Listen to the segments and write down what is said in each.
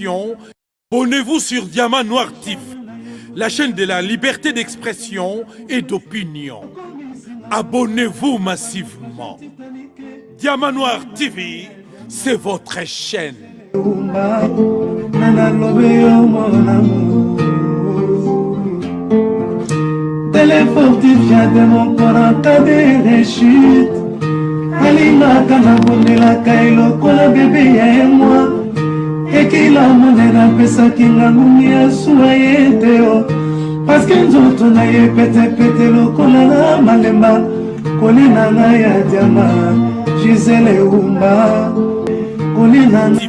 Abonnez-vous sur Diamant Noir TV, la chaîne de la liberté d'expression et d'opinion. Abonnez-vous massivement. Diamant Noir TV, c'est votre chaîne. Téléfortifia de mon corps des rechutes. Alinaka na bondela kailo kola bébé ya moi. Ekila monena pesa kinga ngumi ya suaye teo. Parce que nzoto na ye pete lokola na malemba. Kolina na ya diama Gisele Umba. Kolina na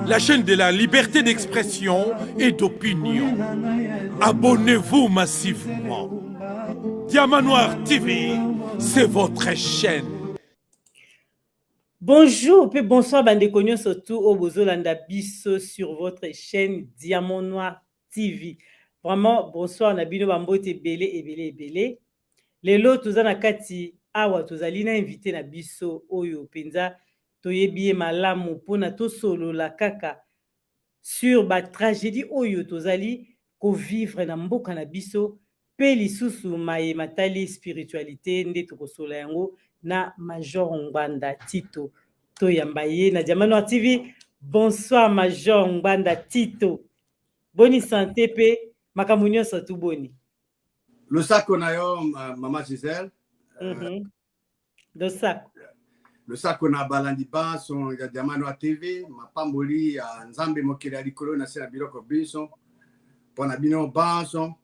la chaîne de la liberté d'expression et d'opinion. Abonnez-vous massivement. Diamant Noir TV, c'est votre chaîne. Bonjour et bonsoir Bandekognon, surtout au Bozolanda Bisso sur votre chaîne Diamant Noir TV. Vraiment, bonsoir Nabino Bambote Belé. Lelo tozana kati awa tozali na invité na Bisso Oyo Penza toyebi malamu pona to solo la kaka sur ba tragédie Oyo tozali ko vivre na mboka na Bisso pe lisusu maye matali spiritualité nde tokosola yango na Major Ngbanda Tito to yambaye na Diamant Noir TV. Bonsoir Major Ngbanda Tito, boni santé pe makambo nyonso tu boni. Le sac on a yo maman Gisèle. Le sac. Le sac on a balandi ba son ya Diamant Noir TV, ma pamboli ya Nzambe mokili ya likolo na sena biloko biso. Pona bino ba son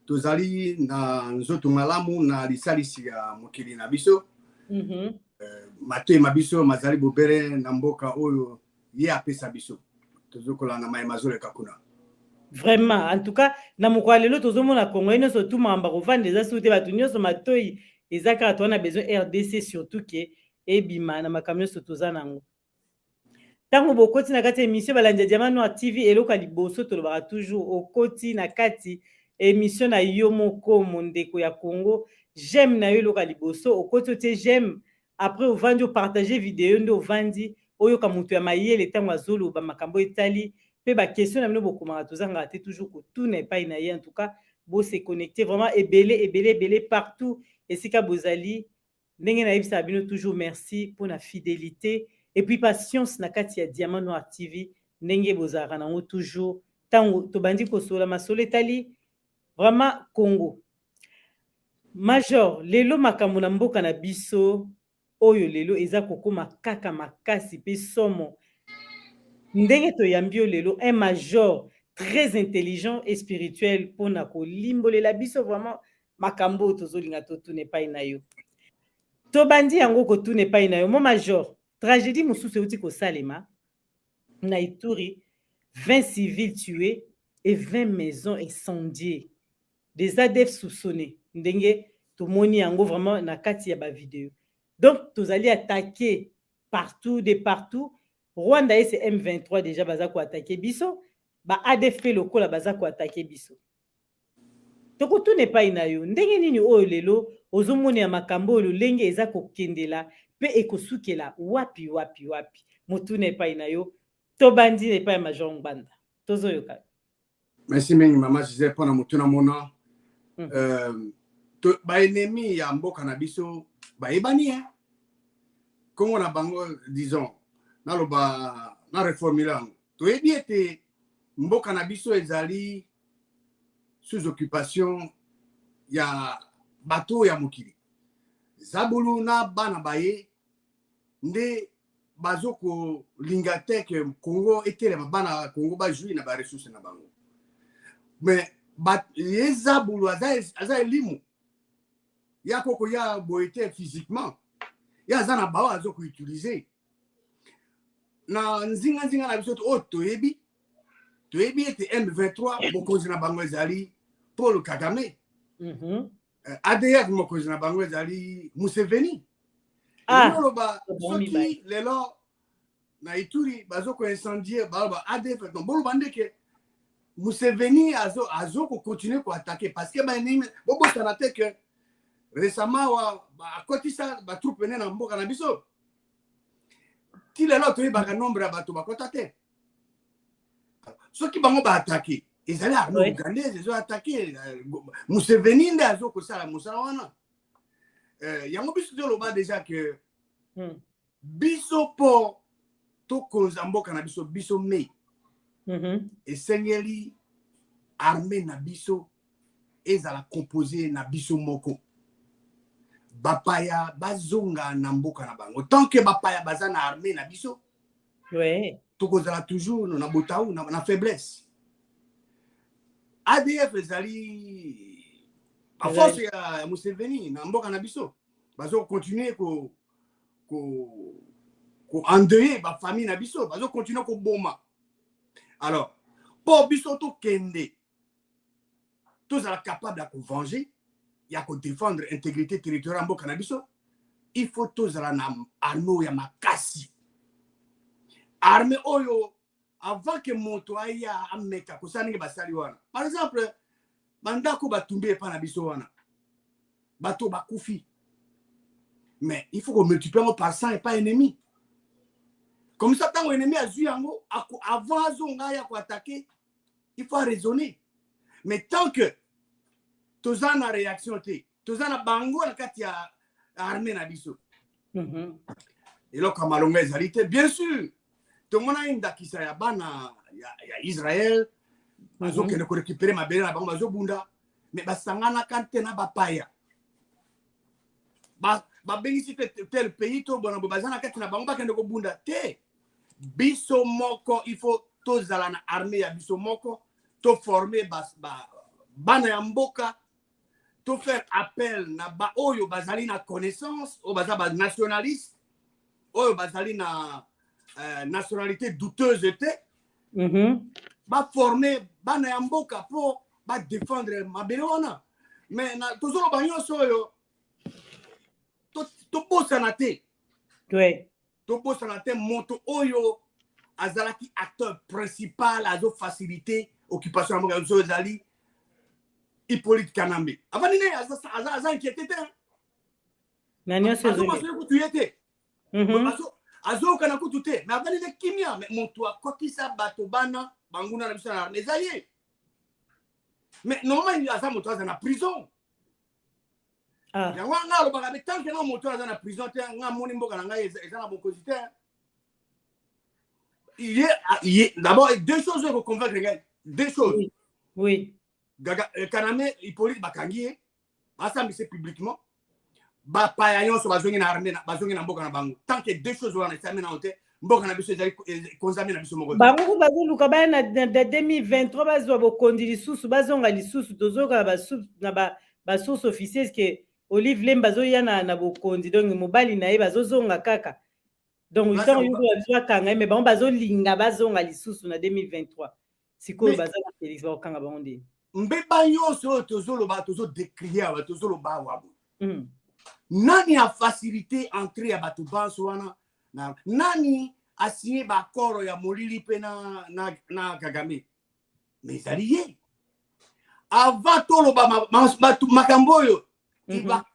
tozali na nzoto malamu na lisalisi ya mokili na biso. Mate mabiso mazali bobere na mboka oyo ye apesa biso. Tozokola na maemazole kakuna. Vraiment, en tout cas, na mokwalelo tozomona Congo ino surtout mamba kovanda eza soute batu nyonso matoi ezaka to na besoin RDC surtout ke ebima na makamyo surtout zanango. Tango bokoti na kati émission balandi Diamant Noir TV eloka liboso tolobaka toujours okoti na kati émission na yo moko mondeko ya Congo. J'aime na yo eloka liboso okoti te j'aime après ovandi o partager vidéo ndo ovandi oyo ka mutu ya mayele tango azolo ba makambo etali. Ba question na beaucoup toujours que tout n'est pas inaïe. En tout cas, beau se connecter vraiment et belé partout et si ka bozali ndenge na yebisa bino toujours merci pour la fidélité et puis patience na kati ya Diamant Noir TV ndenge bozara nango toujours tango to bandi ko sola masole tali vraiment Congo. Major lelo makambo na mboka na biso oyo lelo eza kokoma kaka makasi pe somo. Ndenge to yambio lelo un major très intelligent et spirituel pour na ko limbole la biso vraiment makambo tozolinga to tout n'est pas inayo. To bandi yango ko tout n'est pas inayo. Mon major, tragédie mususu uti ko salema na Ituri, 20 civils tués et 20 maisons incendiées. Des ADF soupçonnés. Ndenge to moni yango vraiment na kati ya ba vidéo. Donc tozali attaquer partout de partout. Rwanda et c'est M23 déjà baza ko attaquer biso, ba ADF loko la baza ko attaquer biso. Toko tout n'est pas inayo. Ndenge nini oyo lelo ozomoni ya makambo lo lenge eza ko kendela pe ekosukela wapi. Motu n'est pas inayo. To bandi n'est pas Major Ngbanda. Tozo yoka. Merci mingi maman Gisèle pona motu na mona. To ba ennemi ya mboka na biso ba ebani hein. Kongo na bango disons na reformula to ebi ete mboka na biso ezali sous occupation ya bato ya mokili zabulu na bana baye nde bazoko linga te ke Congo etelema bana Congo ba jui na ba ressources na bango mais ye zabulu aza elimu ya koko ya boete physiquement ya zana bawa azoko utiliser na nzinga na biso to yebi ete M23 bokonzi na bango ezali Paul Kagame. ADF mokonzi na bango ezali Museveni. Loba soki lelo na Ituri bazoko incendier ba ADF donc bolo bandeke Museveni azo ko continuer ko attaquer parce que ba ennemi bobo sana te que récemment ba kotisa ba troupe na mboka na biso. Ti lelo to yebaka nombre ya bato bakota te. ceux qui vont attaquer, ils allaient armée ougandaise, ils ont attaqué. Museveni nde azo kosala musala wana. Yango biso toloba déjà que biso po to koza mboka na biso biso me. Esengeli armée na biso ezala composé na biso moko. Bapaya bazonga na mboka na bango. Tant que bapaya baza na armée na biso, tokozala toujours na botaou na faiblesse. ADF ezali a force ya Museveni na mboka na biso. Bazo continuer ko endeuiller ba famille na biso, bazo continuer ko boma. Alors, pour biso to kende, tous sont capables de venger, il y a que défendre l'intégrité territoriale en Boka-Nabiso. Il faut tous la armée ya makasi. Armée oyo avant que moto aya ameka kusani basali wana. Par exemple, bandako batumbe pa na biso wana. Bato bakufi. Mais il faut qu'on multiplie par 100 et pas ennemi. Comme ça, quand l'ennemi a vu yango, avant zonga ya ko attaquer, il faut raisonner. Mais tant que tous en a réaction, tous en a bango na kati ya armée na biso. Et là comme malonga ezalité, bien sûr. Tout le monde a une dakisa ya bana ya Israël. Bazo que ne ko récupérer ma belle na bango bazo bunda. Mais basangana kante na bapaya. Ba bengi tel pays to bona bazana kati na bango ba kende ko bunda te. Biso moko il faut tous ala na armée ya biso moko to former bana ya mboka to faire appel na ba oyo bazali na connaissance o baza ba nationaliste oyo bazali na nationalité douteuse te ba former bana ya mboka pour ba défendre mabele wana. Mais na tozolo banyo soyo to bosana te. To bosana te moto oyo azalaki acteur principal azo facilité occupation ya mboka zo ezali Hippolyte Kanambe. Avant nini aza inquiété te. Nani azo kutuyete. Azo kana kutute. Mais avant nini kimia mais moto akokisa bato bana banguna na biso na ezali. Mais normalement il aza moto aza na prison. Yango nga lo baka tant que na moto aza na prison te nga moni mboka na ngai eza na bokozi te. D'abord deux choses que convaincre les gars. Deux choses. Oui. Kaname Hippolyte bakangi asambise publiquement ba payanyo so bazongi na armée bazongi na mboka na bango. Tant que deux choses wana esami na hote mboka na biso ezali konzami na biso moko. Bango bazoluka ba na 2023 bazwa bokondi lisusu bazonga lisusu tozoka ba source officieuse que Olive Lemba bazoya na bokondi donc mobali na ye bazozonga kaka. Donc le temps yuko bazwa kanga mais bango bazolinga bazonga lisusu na 2023. Sikoyo bazala Félix ba kanga bango ndi. Mbeba nyonso tozolo ba tozo décrier ba tozolo ba wabo. Nani a facilité entrée ya bato banso wana na nani a signé ba koro ya Molili pe na Kagame. Mais alliés. Avant tolo ba makamboyo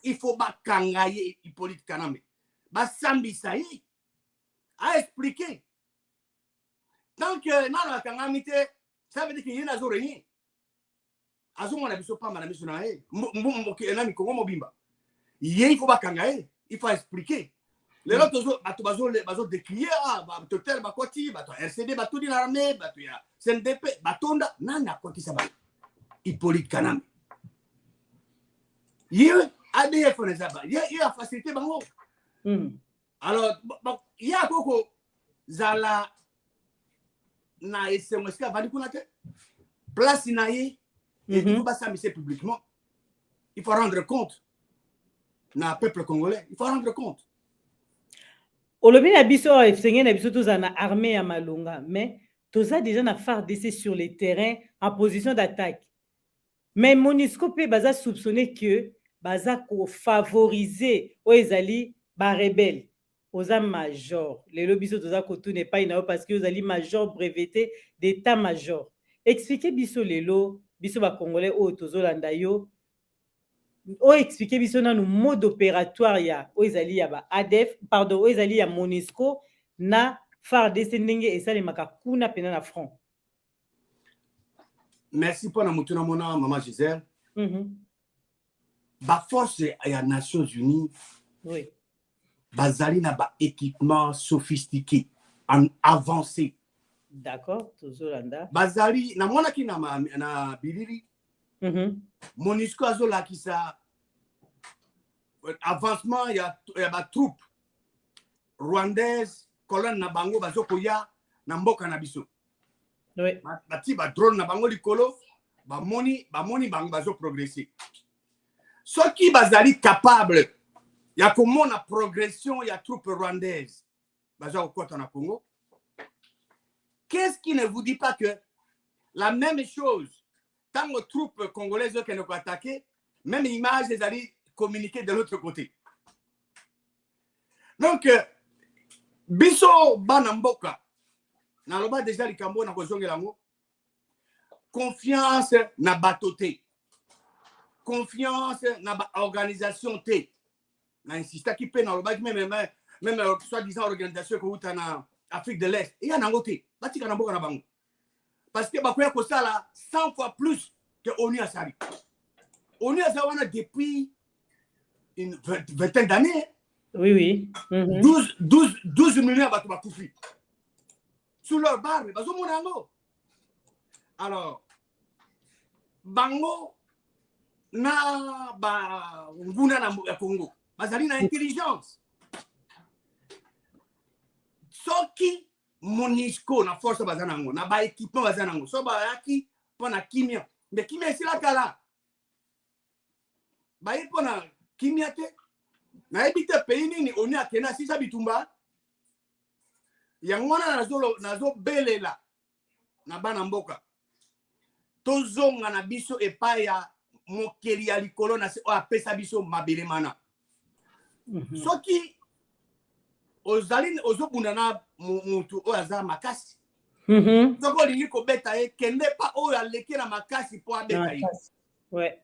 il faut ba kangaye Hippolyte Kanambe. Ba sambisa yi a expliqué. Tant que nana kangamite ça veut dire qu'il y a zoro rien. Azumo na biso pamba na biso na e nani Kongo mobimba. Il faut ba kangaye, il faut expliquer. Les autres bazo décrier bato tel bakoti, bato RCD bato di l'armée, bato ya CNDP, batonda nana kwa kisa ba. Hippolyte Kanambe. Il ADF on ezaba. Il a facilité bango. Alors il y a koko zala na SMS ka vali kuna te. Place na ye et il faut pas s'amuser publiquement. Il faut rendre compte na peuple congolais. Il faut rendre compte. Olobi na biso FCN na biso toza na armée ya malunga mais toza déjà na FARDC sur les terrains en position d'attaque. Mais MONUSCO pe baza soupçonné que baza ko favoriser o ezali ba rebelle. Oza major. Les biso toza ko tout n'est pas inao parce que ozali major breveté d'état-major. Expliquez biso lelo biso ba congolais o tozolanda yo. O expliquer biso na no mode opératoire ya o ezali ya ba ADF pardon o ezali ya MONUSCO na FARDC ndenge esalemaka kuna pena na front. merci pour la mutuna mona maman Gisèle. Ba force ya Nations Unies. Oui. Bazali na ba équipement sophistiqué en avancé. D'accord, tozolanda. Bazali na mona ki na bilili. MONUSCO azola ki sa avancement ya ba troupe rwandaise colonne na bango bazokoya na mboka na biso. Oui. Bati ba drone na bango likolo ba moni bango bazo progresser. Soki bazali capable ya komona progression ya troupe rwandaise bazo kokota na Congo. Qu'est-ce qui ne vous dit pas que la même chose tant aux troupes congolaises qui nous attaquent, même image les alliés communiquer de l'autre côté. Donc biso banamboka na loba déjà likambo na kozongela ngo confiance na batoté, confiance na ba organisation té na insista qui peut na loba même soi-disant organisation ko uta na Afrique de l'Est et ya na ngoté batika na mboka na bango parce que bakoya ko sala 100 fois plus que ONU a sali. ONU a sali depuis une vingtaine d'années. Oui. 12 millions de bakoufi. Sous leur barbe, bazo monango. Alors, bango na ba nguna na Congo. Bazali na intelligence. Soki MONUSCO na force bazanango, na ba équipement bazanango. So ba yaki pona kimia. Mais kimia c'est la kala. Ba yi pona kimia te. Na ebite pays nini ONU akena sisa bitumba. Yangwana nazo belela na bana mboka. Tozonga na biso epai ya mokeli ya likolo na se o apesa biso mabele mana. Soki ozali ozobunda na mutu o aza makasi. Soko lingi ko beta e kende pa o ya leki na makasi po abeta yi. Ouais.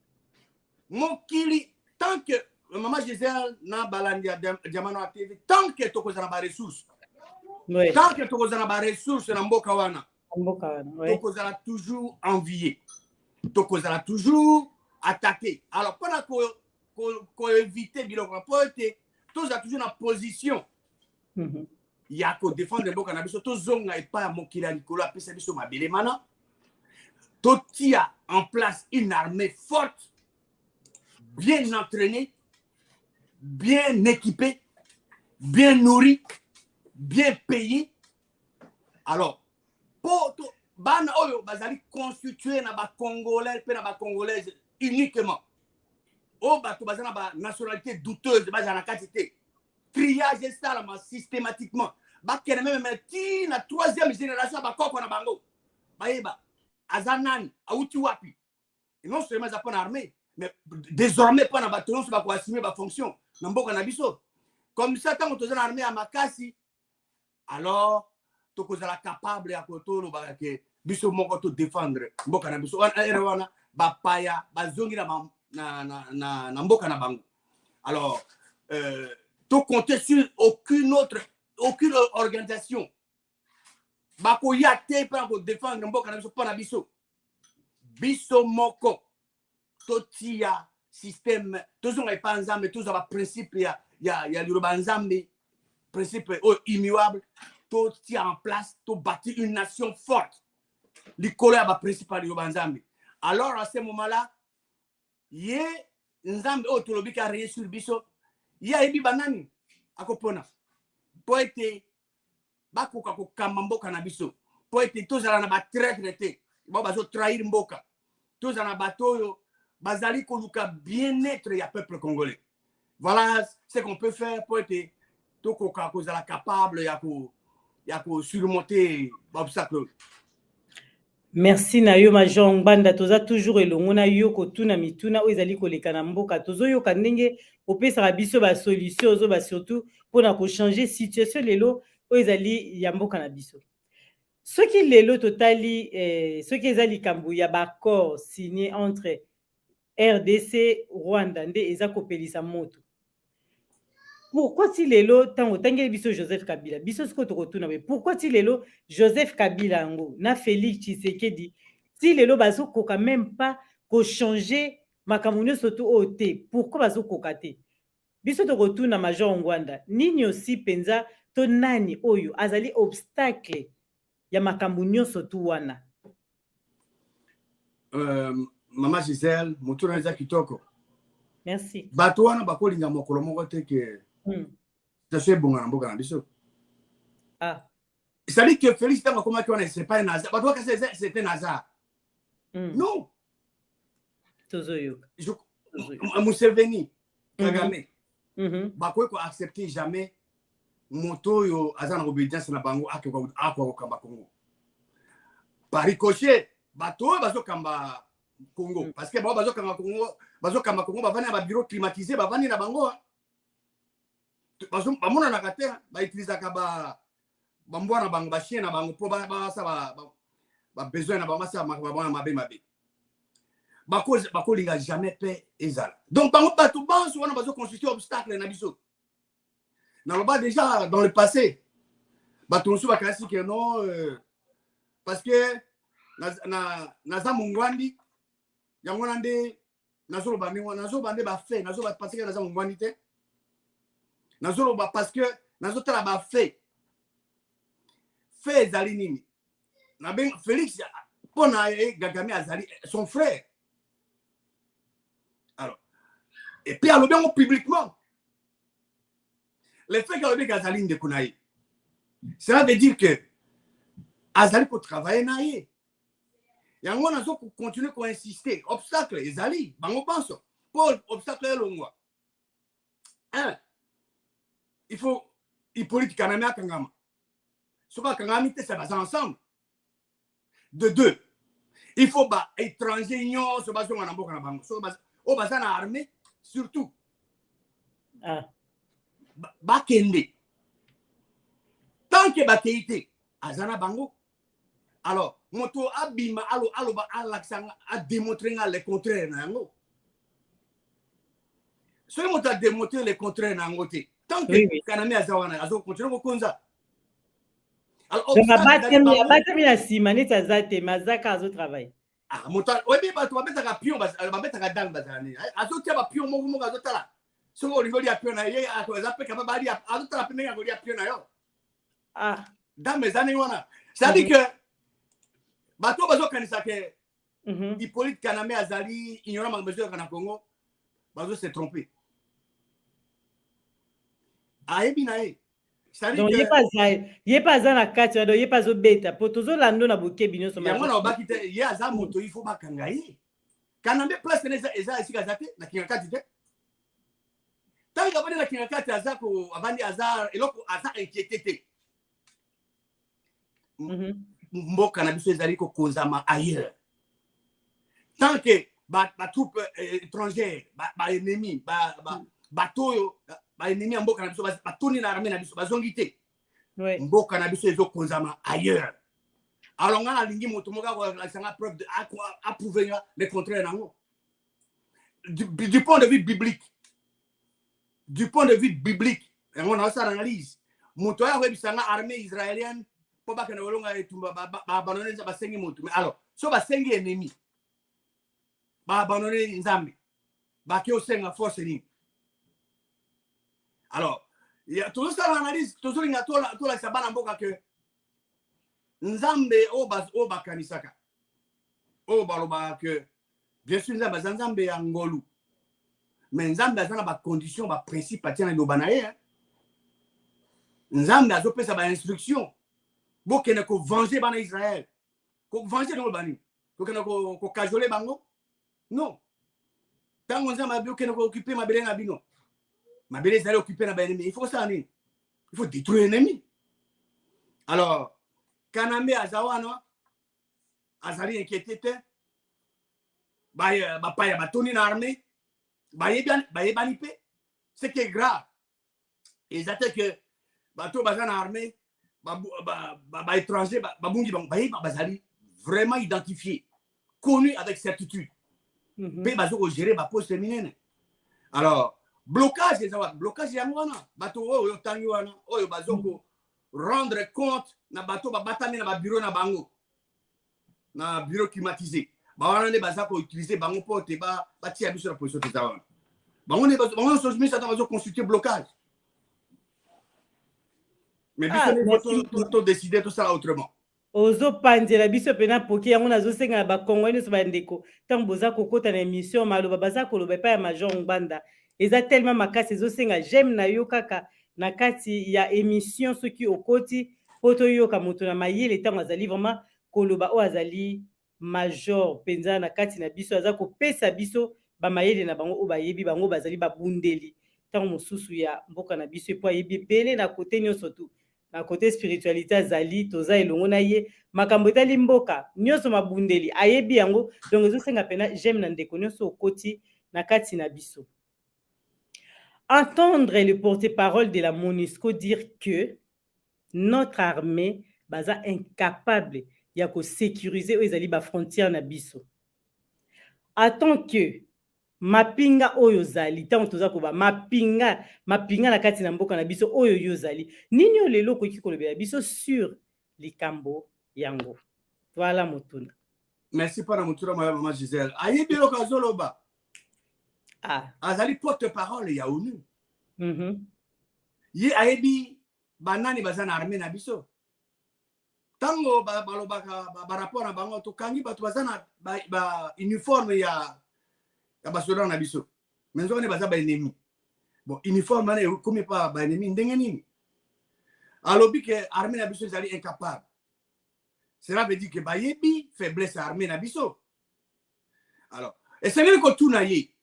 Mokili tant que maman Gisèle na balandi Diamano TV tant que tokozana ba ressources. Oui. Tant que tokozana ba ressources na mboka wana. Oui. Tokozala toujours envié. Tokozala toujours attaqué. Alors pendant qu'on éviter biloko pour être tous a toujours en position. Il y a qu'on défendre mboka na biso to zonga et pas mokili ya likolo apesa biso mabele mana. To tia en place une armée forte, bien entraînée, bien équipée, bien nourrie, bien payée. Alors, pour bana oyo bazali constitué na ba congolais pe na ba congolaises uniquement. O bato bazana ba nationalité douteuse bazana quantité. Triage ça systématiquement. Ba kene même ti na troisième génération ba koko na bango. Baeba azanani auti wapi. Et non seulement za pas armée, mais désormais pas na bataillon ba ko assumer ba fonction na mboka na biso. Comme ça tant que tozana armée à makasi alors tokozala capable ya kotolo ba ke biso moko to défendre mboka na biso wana ba paya bazongi na mboka na bango. Alors to compter sur aucune organisation ba ko yate pour défendre mboka na biso pa na biso moko to tia système tozonga pa nzambe toza ba principe ya liroba nzambe principe immuable. Tout tient en place, tout bâtir une nation forte. L'école est le principal de Nzambe. Alors, à ce moment-là, il y a Nzambe autolobi qui a réussi sur Biso. Il y a Ebi Banani à Kopona. Pour être Bakuka Kamamboka na Biso. Pour être tous à la traité. Bon, bazo trahir Mboka. Tous à la bateau, Bazali Koluka bien-être et à peuple congolais. Voilà ce qu'on peut faire pour être tout capable de surmonter l'obstacle. Merci na yo Major Ngbanda toza toujours elongo na yo kotuna mituna o ezali koleka na mboka tozo yo kandenge opesa biso ba solution ozo ba surtout pona ko changer situation lelo o ezali ya mboka na biso. Soki lelo totali soki ezali kambu ya ba accord signé entre RDC Rwanda nde eza kopelisa moto. Pourquoi ti lelo tango tangeli biso Joseph Kabila biso siko to rotuna be pourquoi ti lelo Joseph Kabila ngo na Félix Tshisekedi si lelo bazokoka même pas changer makambo nyonso to oyo te, pourquoi bazokoka te? Biso tokotuna Major Ngwanda nini aussi penza to nani oyo azali obstacle ya makambo nyonso tu wana? Mama Gisèle, mutuna eza kitoko. Merci. Bato wana bakolinga mokolo moko te ke tache bonga na mboka na biso. Ah. C'est-à-dire que Félix Tanga comment qu'on c'est pas un hasard. Bato ka c'est un hasard. Non. Tozoyo. Museveni, Kagame. Bako ko accepter jamais moto yo azana obédience na bango akwa kamba Congo. Par ricochet, bato bazo kamba Congo parce que bazo kamba Congo bavana ba bureau climatisé bavani na bango. Bazo bamona na kate ba utiliser ka ba bambwana bango ba chien na bango po ba besoin na bango sa mabe. Bako linga jamais paix ezala. Donc bango bato banso wana bazo constituer obstacle na biso. Na loba déjà dans le passé. Bato nso bakasi que non parce que naza mungwandi yango nande nazo bande ba fait nazo ba parce que naza mungwandi te. Nazo ba parce que nazo tala ba fait ezali nini. Na ben Félix pona Kagame azali son frère. Alors, et puis alors bien publiquement, le fait que Azali de Kounaï, cela veut dire que Azali peut travailler naïe. Et on a continuer à insister. Obstacle, Azali, on pense. Pour obstacle, un, il faut politique Kanama Kangama. Ce que Kangami, ça va ensemble. De deux, il faut étranger union, se baser en Amboka Nabango. Au bazar na armée surtout bakende tant que bakeité azana bango alors moto abima alo ba alaksanga a démontrer le contraire na ngo so moto a démontrer le contraire na ngote tant que Kaname azawana azo continuer ko konza alors babatemi na simani tazate mazaka azo travail. Ah, monta, oui, mais tu vas mettre un pion, tu vas mettre un dang, tu vas pion, mon gars, tu là. Ce qu'on rigole à pion, il y a un peu capable de dire, tu as peine à pion. Ah, dans mes années, ça dit que, bateau, bateau, quand il Hippolyte Kaname Azali, ignorant ma mesure en Congo, bateau s'est trompé. Ah, et bien, donc il est pas dans la carte, il est pas au bêta pour tous les gens na boké binyo so ma mona ba kite il y a za moto il faut ba kangai kanambe place neza ici gazate na kingakati te tanga bana na kingakati azako abandi azar eloko azar inquiété mboka na biso ezali ko konzama ailleurs tant que ba troupe étrangère ba ennemi bateau ba ennemi mboka na biso ba toni na armée na biso bazongi te mboka na biso ezo konzama ailleurs alors ngana lingi moto moka ko la sanga preuve de approuver le contraire nango du point de vue biblique et on a ça analyse moto ya webisanga armée israélienne po ba kana wolonga etumba ba abandonner ba sengi moto mais alors so ba sengi ennemi ba abandonner nzambe ba ki osenga force ni. Alors, il y a toujours ça l'analyse, toujours il y a tout la sabana mboka que nzambe oba kanisaka. Baloba que bien sûr nzambe ya ngolu. Mais nzambe azana ba condition ba principe atina ndo banaye. Nzambe azopesa ba instruction. Bokene ko venger bana Israël. Ko venger no bani. Bokene ko cajoler bango. Non. Tango nzambe bokene ko occuper mabele na bino. Ma belle est occupée dans l'ennemi. Il faut ça, il faut détruire l'ennemi. Alors, Kaname Azawana, Azali inquiété, pas y a Tony l'armée, ce qui est grave. Et ça fait que bateau bazan armée, étranger, bazali vraiment identifié, connu avec certitude. Mais bazo gérer ba poste féminine. Alors blocage yangwana bato oyo tangi wana oyo bazoko rendre compte na bato ba batami na ba bureau na bango na bureau climatisé bawana ne baza ko utiliser bango pote ba tia biso na position de tawana bango ne bango so mis ça dans consulter blocage mais biso to décider tout ça autrement ozopanzela biso pena poki yango nazosenga bakongoli nyonso bandeko ntango boza kokota na émission maloba baza koloba epai ya major Ngbanda eza tellement makasi ezosenga j'aime na yo kaka na kati ya émission soki okoti po toyoka moto na mayele ntango azali vraiment koloba oyo azali major mpenza na kati na biso aza kopesa biso bamayele na bango oyo bayebi bango bazali babundeli ntango mosusu ya mboka na biso epo ayebi ebele na kote nyonso tu na côté spiritualité azali toza elongo na ye makambo etali mboka nyonso mabundeli ayebi yango donc ezosenga pena j'aime na ndeko nyonso okoti na kati na biso. Entendre le porte-parole de la MONUSCO dire que notre armée baza incapable ya ko sécuriser oyo ezali ba frontière na biso. Attends que mapinga oyo zali tango toza ko ba mapinga na kati na mboka na biso oyo yo zali nini lelo ko kikolobela biso sur likambo yango. Voilà motuna. Merci para motuna maman Gisèle. Ayebi lo kazoloba. Azali porte-parole ya ONU. Ye ayebi banani bazana armée na biso. Tango balobaka ba rapport na bango to kangi batu bazana ba uniforme ya basoda na biso. Menzo ne baza ba ennemi. Bon uniforme na comme pas ba ennemi ndenge nini. Alobi que armée na biso ezali incapable. Cela veut dire que ba yebi faiblesse armée na biso. Alors, et c'est que tout na ye.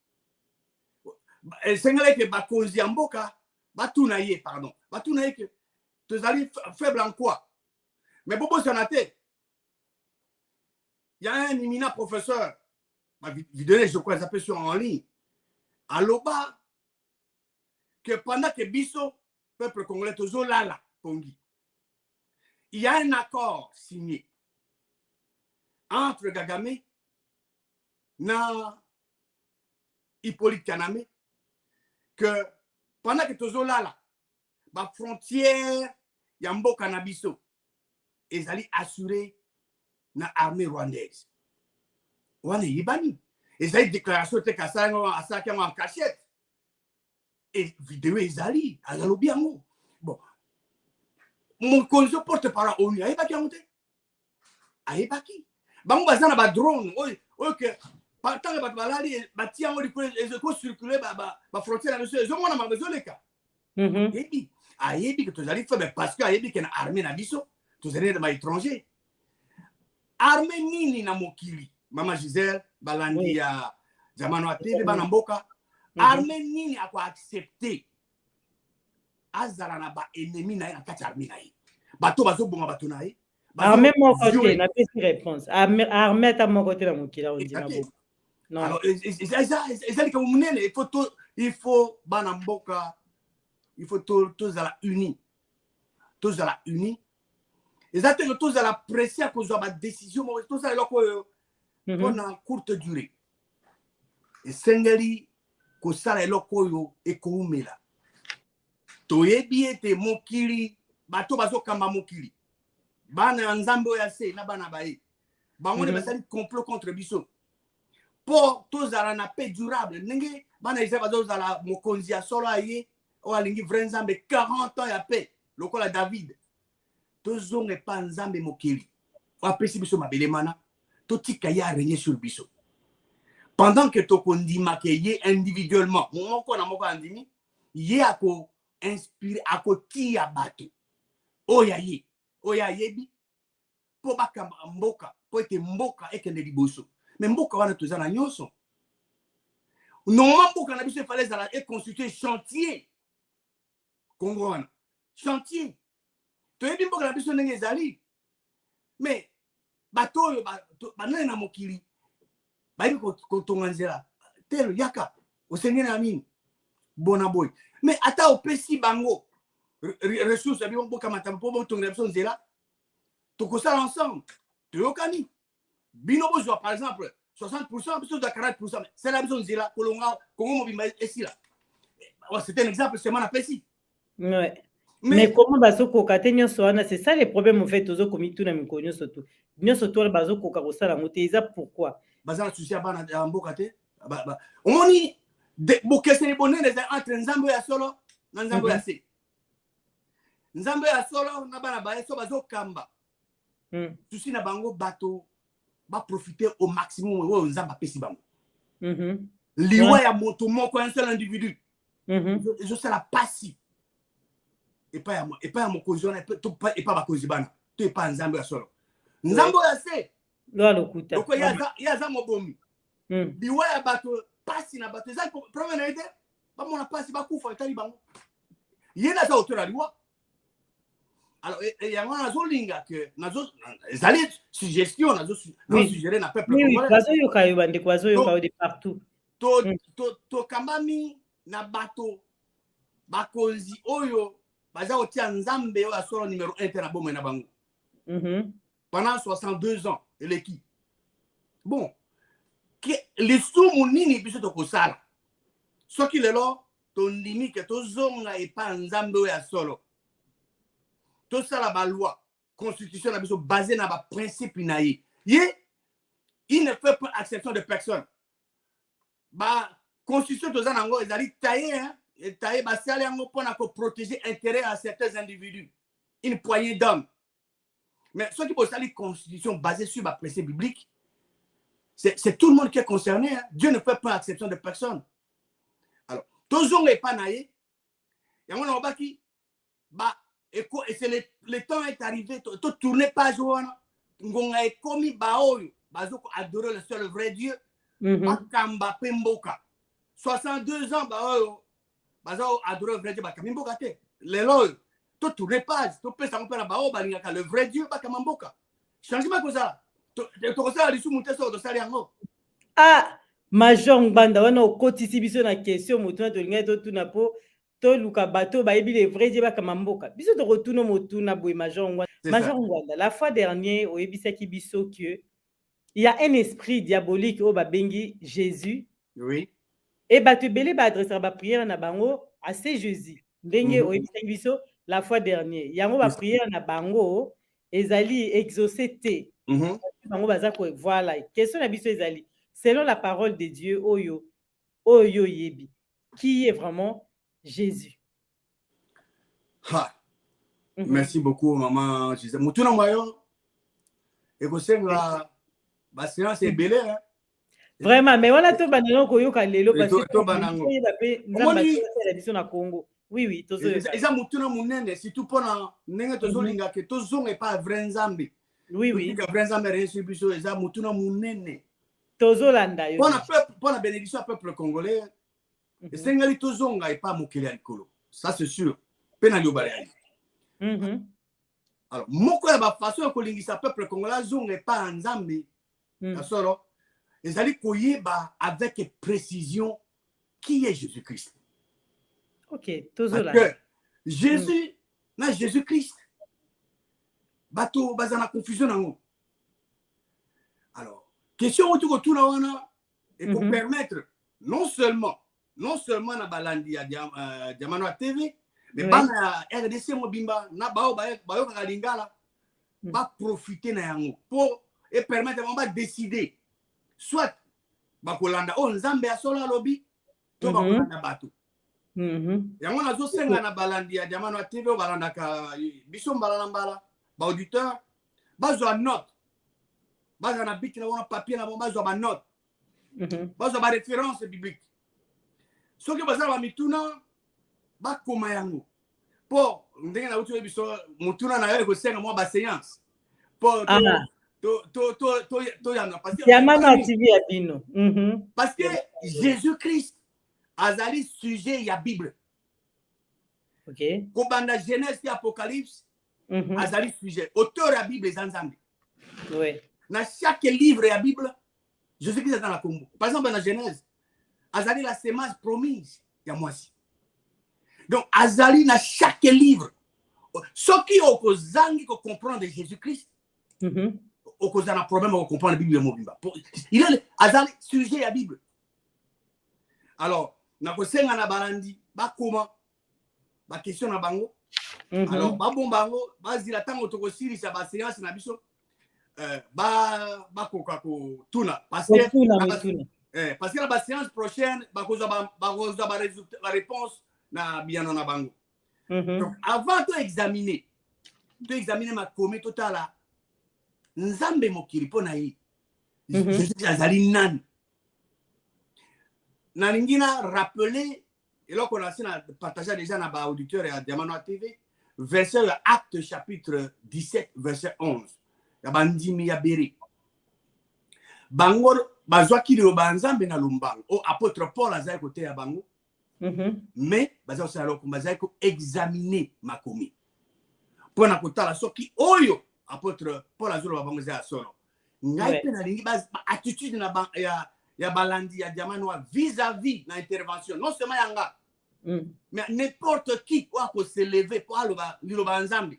C'est que bakonzi ya mboka batuna ye pardon. Batuna ye que tu allais faible en quoi? Mais Bobo Sanate, il y a un éminent professeur, vidéo, je crois, ça sur en ligne, à l'Oba, que pendant que Bisso, peuple congolais, Tozolala, Pongi, il y a un accord signé entre Gagame na Hippolyte Kaname que pendant que Tozolala, la frontière, Yambo Canabiso, ils allaient assurer na armée rwandaise. Wane yibani. Ils allaient déclaration te kasango asaka en cachette. Et vidéo ils allaient à la lobby amour. Bon. Mon conso porte par la ONU. Aïbaki amoute. Aïbaki. Bango bazana ba drone. OK. Partant ba balali ba tiango li ko circuler ba frontière na so mona ma besoin leka. Et puis aïbi que tu allais faire parce que aïbi que na armée na biso. Tous les étrangers. Armée nini na mokili. Mama Gisèle, balandi ya Jamano Atele, Banamboka. Armée nini a quoi accepter. Azala na ba ennemi na kati armée na ye. Bato bazo bonga bato na ye. Armée mon côté, na petite réponse. Armée ta mon côté na mokili on dit na bo. Non. Alors c'est comme munene, il faut Banamboka. Il faut tous à la unis. Tous à la unis. Exactement, tous à la pression à cause de la décision, tout ça est en courte durée. Et Sengeli, que ça est loco et koumela. Toyebi te mokili, bato bazo kamba mokili. Bana nzambo ya se na bana bae. Bango ne basali complot contre biso. Pour tous à la paix durable, nenge bana isa bazo za la mokonzi ya solo aye, o alingi vrai nzambe 40 ans ya paix, lokola David. Tozo n'est pas nzambe mokili. Apesi biso mabele mana. Totika ya régner sur biso. Pendant que to kondima ke ye individuellement, moko na moko andimi, ye ako inspire ako tia bato. Oya yebi. Po baka mboka, po ete mboka ekende liboso. Mais mboka wana tozana nyonso. Normalement mboka na biso fallait za et constituer chantier. Congo wana. Chantier. Tu es bien pour la personne qui est mais bateau banane na mokili bayi ko tonganzela tel yaka o sengena amini bona boy mais ata au pesi bango ressources abi bon kamata po bon tonga personne zela to ko ça ensemble tu okani bino bozo par exemple 60% plutôt de 40% c'est la personne zela kolonga kongo mobimba ici là c'est un exemple c'est mana pesi ouais. Mais comment bazokoka te nyonso wana, c'est ça le problème en fait ozokomi tuna mikolo nyonso tu. Nyonso tu wana bazokoka kosala yango te, eza pourquoi? Bazala susi ya bana ya mboka te. Omoni bokeseni bonene entre nzambe ya solo na nzambe ya se. Nzambe ya solo na bana ba so bazokamba. Susi na bango bato ba profiter au maximum wo nzamba pesi bango. Liwa ya moto moko un seul individu. Je sais la passi. Et pas à mon cousin, et pas ma cousine, tu n'es pas nzambe ya solo. Nzambo ya se. Donc il y a ça mon bomi. Liwa ya bato passi na bato za problème na ide. Ba mona passi ba kufa itali bango. Yena za auteur liwa. Alors il y a un zolinga que nazo ezali suggestion nazo suggérer na peuple congolais. Oui, bazo yoka yobande kwazo yoka de partout. To kambami na bato bakonzi oyo baza otia nzambe oyo asolo numéro 1 te na bomo na bango. Pendant 62 ans eleki. Bon, les sumu nini biso to kosala. Soki lelo to ndimi ke to zonga e pa nzambe oyo asolo. To sala ba loi, constitution na biso basé na ba principe na ye. Il ne fait pas exception de personne. Ba constitution to zanango ezali taillé hein. Et taillé basale yango pour protéger intérêt à certains individus, une poignée d'hommes. Mais ce qui peut être une constitution basée sur la principe biblique, c'est tout le monde qui est concerné. Hein. Dieu ne fait pas exception de personne. Alors, tous les pas naïfs, et c'est le temps est arrivé, tout tourner page on a commis baoyo, bazoko adorer le seul vrai Dieu, bakamba pemboka. 62 ans baoyo. Bazao adorer le vrai Dieu bakamimboka te. Lelo to tourner page, to pesa ngopela bao balingaka le vrai Dieu bakamamboka. Changement comme ça. To kosala lisu munte so to sali yango. Ah, Major Ngbanda wana okotisi biso na question motuna to linga to tuna po to luka bato ba yebi le vrai Dieu bakamamboka. Biso to retourner motuna boy Major Ngbanda. Major Ngbanda, la fois dernière o yebisaki biso que il y a un esprit diabolique au babengi Jésus. Oui. Et bato belé ba adresser ba prière na bango à ce Jésus. Ndenge oyebisaki biso la fois dernière. Yango ba prière na bango ezali exaucé te. Bango baza ko voilà. Question na biso ezali selon la parole de Dieu oyo yebi. Qui est vraiment Jésus? Merci beaucoup maman Gisèle. Mutuna moyo. Et ko senga ba séance est belé hein. Vraiment, mais on a tout banano koyoka lelo parce que na Congo. Oui, oui, tozo. Eza mutuna munene surtout pona ndenge tozolinga ke tozonga pas vrai nzambe. Oui, oui. Que vrai nzambe reçu biso eza mutuna munene. Tozo landa yo. Pona bénédiction peuple congolais. Et sengali tozonga pas mokeli alikolo. Ça c'est sûr. Pena liobale. Alors, moko ya ba façon ko lingisa peuple congolais zonga pas nzambe. Kasoro ils allaient koyeba avec précision qui est Jésus-Christ. Ok, toujours là. Jésus, na Jésus-Christ. Bato bazana confusion nango. Alors, question autour tout là wana et pour permettre non seulement na balandi ya Diamano TV, mais bana RDC mobimba na bao ka lingala ba profiter na yango pour et permettre on décider soit bakolanda o nzambe ya solo lobi to bakolanda bato yango nazo senga na balandi ya Diamano TV o balanda ka biso mbala mbala ba auditeur bazwa note bazwa na bic na wana papier na bazwa ba note bazwa ba référence biblique soki bazala ba mituna bakoma yango po ndenge na utu biso mutuna na yo ko senga mo ba séance po parce que Jésus-Christ azali sujet ya Bible. OK. Kobanda Genèse et Apocalypse azali sujet. Auteur ya Bible zanzambi. Oui. Na chaque livre ya Bible Jésus-Christ est dans la Congo. Par exemple dans Genèse azali la semence promise ya moisi. Donc azali na chaque livre. Ce qui okozangi ko comprendre Jésus-Christ. Au cause d'un problème on comprend la Bible mobimba. Il est azali sujet à Bible. Alors na kosenga na balandi ba comment ba question na bango Alors babombango bazila tango toko silisa ba séance na biso ba koka ko tuna parce que la séance prochaine ba réponse na biano na bango. Donc avant de examiner ma commis totala nzambe mokili pona yi Jésus azali nani na lingina rappeler et là qu'on a partagé déjà na ba auditeur et à Diamant Noir TV verset Acte chapitre 17 verset 11 ya bandimi ya beri bango bazwaki le banzambe na lumbango o apôtre Paul azali côté ya bango mais bazali sala ko bazali ko examiner makomi pona kotala soki oyo apôtre Paul azolo bango za solo ngai pe na lingi base attitude na ya balandi ya Diamant Noir vis-à-vis na intervention non seulement yanga mais n'importe qui peut se lever pour aller au banzambi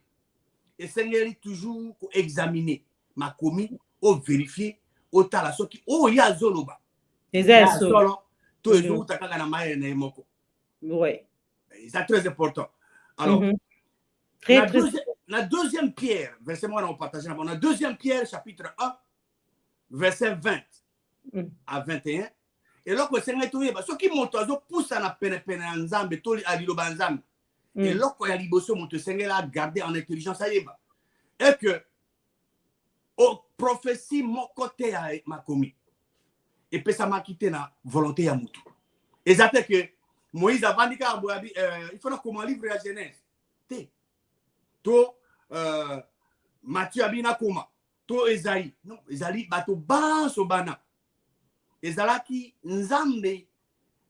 et Seigneur toujours pour examiner ma commis ou vérifier au tala soki o ya zoloba solo to ezo utaka na maye na moko ouais c'est très important. Alors la deuxième Pierre verset moi on partage la deuxième Pierre chapitre 1 verset 20 à 21. Et là, que Seigneur tout ce qui monte oiseau pousse à la peine nzambe toli à lilo banzambe. Et là que ya liboso monte Seigneur a gardé en intelligence ayeba. Et que au prophétie mon côté a ma commis. Et puis ça m'a quitté na volonté ya mutu. Et ça fait que Moïse a vendu il faut comment livre la Genèse. To Matthieu abina koma. To Esaïe. Non, Esaïe bato banso bana. Ezalaki nzambe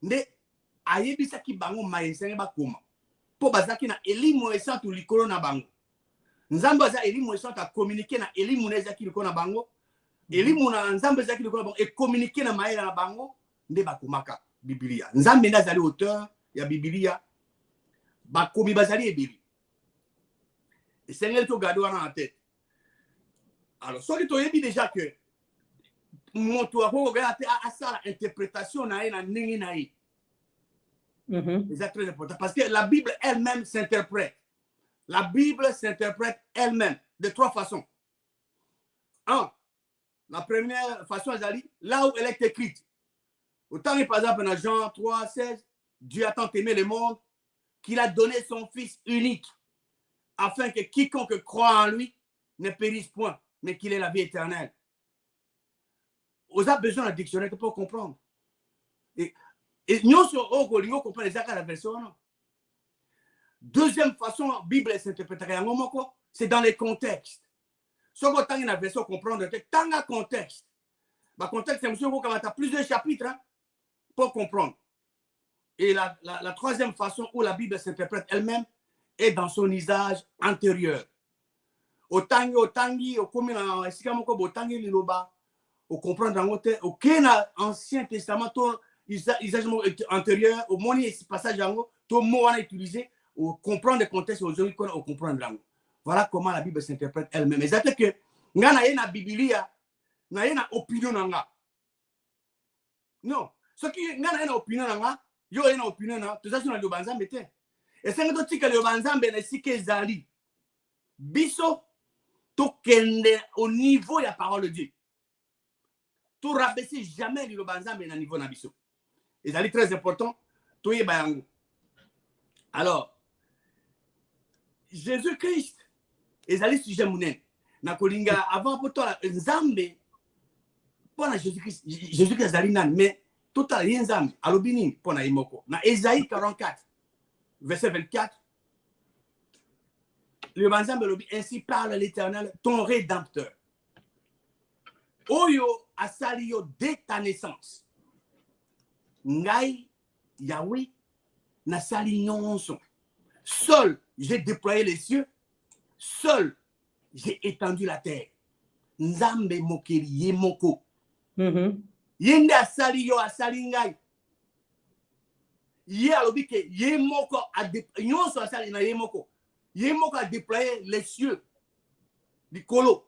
nde ayebisaki bango maesenge bakoma po bazaki na elimu esantu likolo na bango nzambe aza elimu esantu a communiquer na elimu ezaki likolo na bango elimu na nzambe ezaki likolo na bango et communiquer na maela na bango nde bakomaka Biblia nzambe nde azali auteur ya Biblia bakomi bazali ebeli esengeli to garder wana na tête. Alors soki toyebi déjà que moto akokoka asala interprétation na na ndenge na ye. C'est très important parce que la Bible elle-même s'interprète. La Bible s'interprète elle-même de trois façons. Un, la première façon là où elle est écrite. Autant par exemple dans Jean 3, 16, Dieu a tant aimé le monde qu'il a donné son Fils unique afin que quiconque croit en lui ne périsse point, mais qu'il ait la vie éternelle. Vous avez besoin d'un dictionnaire pour comprendre. Et nous sommes comprendre la version. Deuxième façon, la Bible s'interprète, c'est dans les contextes. Si vous avez une version comprendre, tant de contexte. Le contexte, c'est monsieur qui a plusieurs chapitres pour comprendre. Et la troisième façon où la Bible s'interprète elle-même est dans son usage antérieur. Au tangi, au commun, au tangi, liloba. Au comprendre dans l'autre, aucun ancien testament, usage antérieur, au moment où passage en tout mot à utiliser, au comprendre le contexte, au comprendre l'angle. Voilà comment la Bible s'interprète elle-même. Et c'est que, n'a na Biblia, n'a na opinion nanga. Non, ce qui n'a na opinion nanga, yo na opinion nanga, tout ça sur le banzam était. Et c'est que le banzam ben si que zali, biso, to kende au niveau de la parole de Dieu. Tout rabaisser jamais le banzam à niveau nabiso. Et c'est très important. Tout est bayango. Alors, Jésus-Christ, et c'est sujet mounen. Na kolinga avant pour toi nzambe pour Jésus-Christ. Jésus-Christ zali nan mais total nzambe alobini pour na imoko. Na Ésaïe 44 verset 24. Le banzambe lobi ainsi parle l'Éternel, ton rédempteur. Oyo asali yo dès ta naissance. Ngai Yahweh na sali nyonso. Seul j'ai déployé les cieux, seul j'ai étendu la terre. Nzambe mokeli ye moko. Yende asali yo asali ngai. Ye alobi ke ye moko a nyonso asali na ye moko. Ye moko a déployé les cieux. Likolo.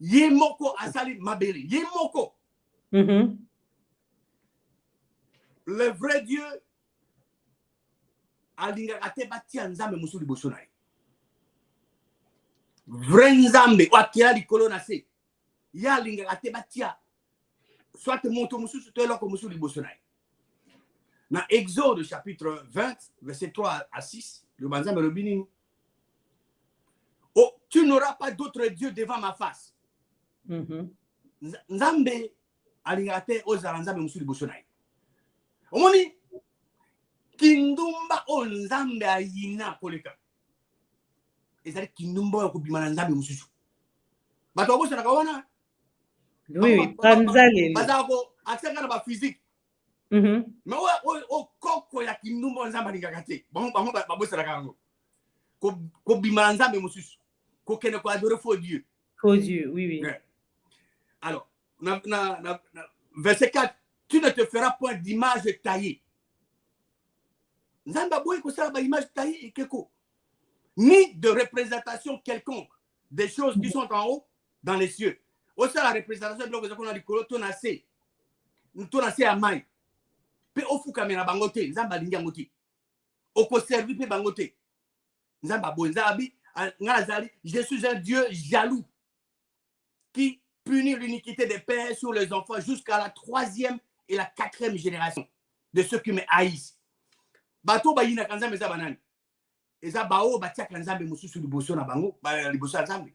Ye moko asali mabeli. Ye moko. Le vrai Dieu a lingakate batia nzambe musu liboso na ye. vrai nzambe oakia likolo na se ya lingaka te batia soit moto mususu to eloko mususu liboso na ye. Na Exode chapitre 20 verset 3 à 6 le banzambe lobi nini? Oh, tu n'auras pas d'autre Dieu devant ma face. Nzambe alingaka te ozala nzambe mususu liboso na ye. Omoni kindumba o nzambe ayina koleka ezali kindumba oyo kobima na nzambe mususu. Bato babosanaka wana bazala ko aksanga na baphysique mais o koko ya kindumba nzambe alingaka te bango babosanaka yango kobima na nzambe mususu kokende ko adorer faux Dieu. Faux Dieu, oui. Alors verset 4, tu ne te feras point d'image taillée. Nzamba boy ko sala ba image taillée et keko. Ni de représentation quelconque des choses qui sont en haut dans les cieux. Au ça la représentation de l'objet qu'on a dit que tonacé à maille. Pe ofu kamera bangote nzamba linga ngoti. Oko servi pe bangote. Nzamba boy nzabi ngazali, je suis un Dieu jaloux qui punit l'iniquité des pères sur les enfants jusqu'à la 3e et la 4e génération de ceux qui me haïssent. Bato bayina kanzambe za banani. Eza bao batia kanzambe mususu liboso na bango, ba liboso ya nzambe.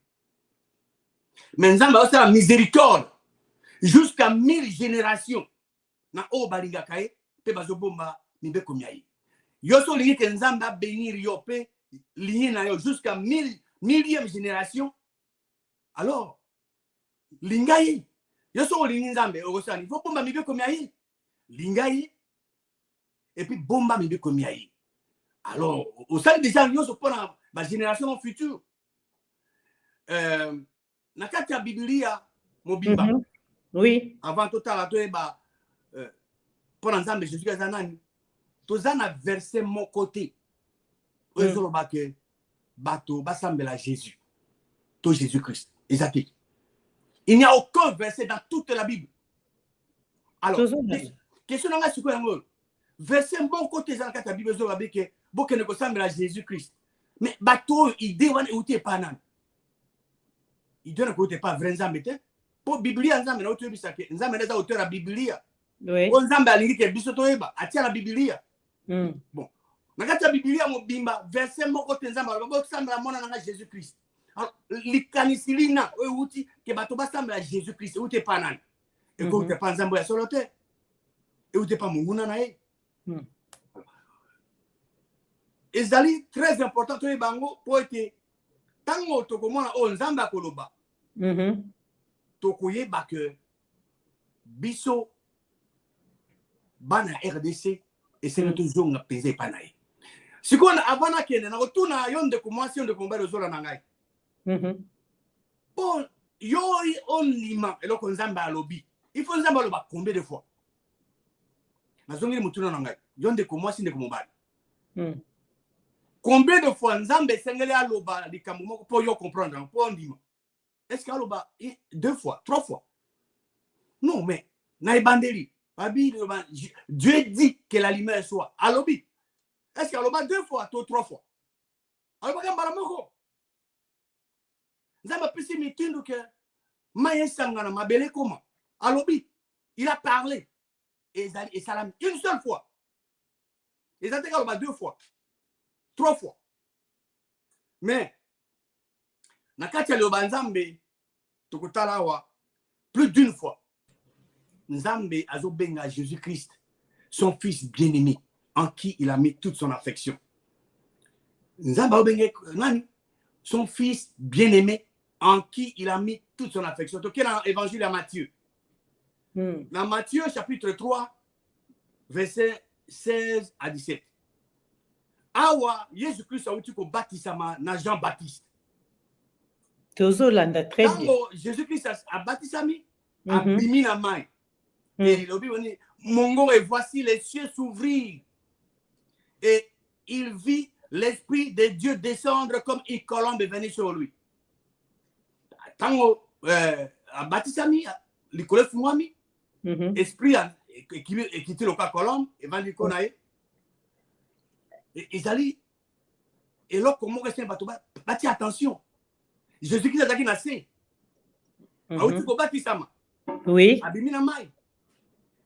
Mais nzambe osala miséricorde jusqu'à 1000 générations. Na o balinga kae pe bazobomba mibeko miayi. Yoso lingi ke nzambe bénir yo pe lingi na yo jusqu'à 1000e génération. Alors lingai yoso lingi nzambe osala il faut bomba mibeko miayi. Lingai et puis bomba mibeko miayi. Alors au sein déjà yoso pour la génération future. Na kati ya Biblia mobimba. Oui. Avant total to eba pour nzambe Jésus ka zanani. Tozana verset mon côté. Ezolo ba ke bato basambela Jésus. To Jésus Christ. Exactement. Il n'y a aucun verset dans toute la Bible. Alors, question nga siko yango. Verset mon côté dans la Bible ezolo ba ke bokene ko sambela Jésus Christ. Mais bato idée wana outé panan. Il donne que pas vrai nzambe te. Pour Biblia nzambe na oto bisaka. Nzambe na za auteur la Biblia. Oui. On nzambe alingi ke biso to eba atia la Biblia. Bon. Na kati ya Biblia mo bimba verset moko te nzambe ba sambela mona na Jésus Christ. Alors likanisilina o uti ke bato ba sambela Jésus Christ outé panan. Et ko te pa nzambe ya solo te. Et outé pa munguna na ye. Ezali très important to ebango po ete tango tokomona o nzambe akoloba. Tokoyeba ke biso bana RDC et c'est notre zone pesé panaye. Si qu'on avant kende na otuna yonde commencé de combat de zola nangai. Bon yo on lima eloko nzambe alobi. Il faut nzambe aloba combien de fois. Na zongi mutuna nangai yonde commencé de combat. Combien de fois nzambe sengele aloba likambo moko pour yo comprendre pour ndima. Est-ce qu'aloba 2 fois, 3 fois? Non mais na ebandeli Dieu dit que la lumière soit alobi. Est-ce qu'aloba 2 fois ou 3 fois? Aloba kambala moko. Nzambe pesi mitindu ke maye sangana mabele comment? Alobi. Il a parlé et salam une seule fois. Et ça aloba 2 fois. 3 fois. Mais nakati ya loba nzambe tokutala wa plus d'une fois. Nzambe azobenga Jésus Christ, son fils bien-aimé, en qui il a mis toute son affection. Nzambe azobenga nani? Son fils bien-aimé, en qui il a mis toute son affection. Donc dans l'évangile à Matthieu. Dans Matthieu chapitre 3, verset 16 à 17. Awa Jésus-Christ a outi ko baptisama na Jean-Baptiste. Tozolanda très bien. Jésus-Christ a baptisami a bimi na mai. Et il a dit Mongo et voici les cieux s'ouvrir et il vit l'esprit de Dieu descendre comme une colombe et venir sur lui. Tango a baptisami l'école fumami esprit qui quitté le cas colombe et va lui connaître. Et ils allaient et là comment rester bateau bâti attention Jésus-Christ azalaki na se. Auti kobaki sama. Oui. Abimi na mai.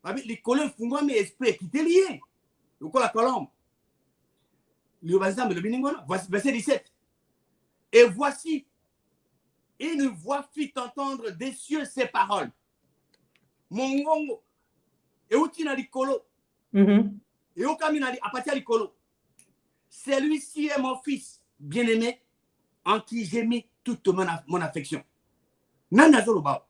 Babi likolo efungwami esprit ekiteli ye. Lokola colombe. Verset 17. Et voici, une voix fit entendre des cieux ces paroles. Mongongo. Et outi na likolo. Et okami na apatia likolo. Celui-ci est mon fils bien-aimé en qui j'ai mis toute mon affection. Nana zoloba.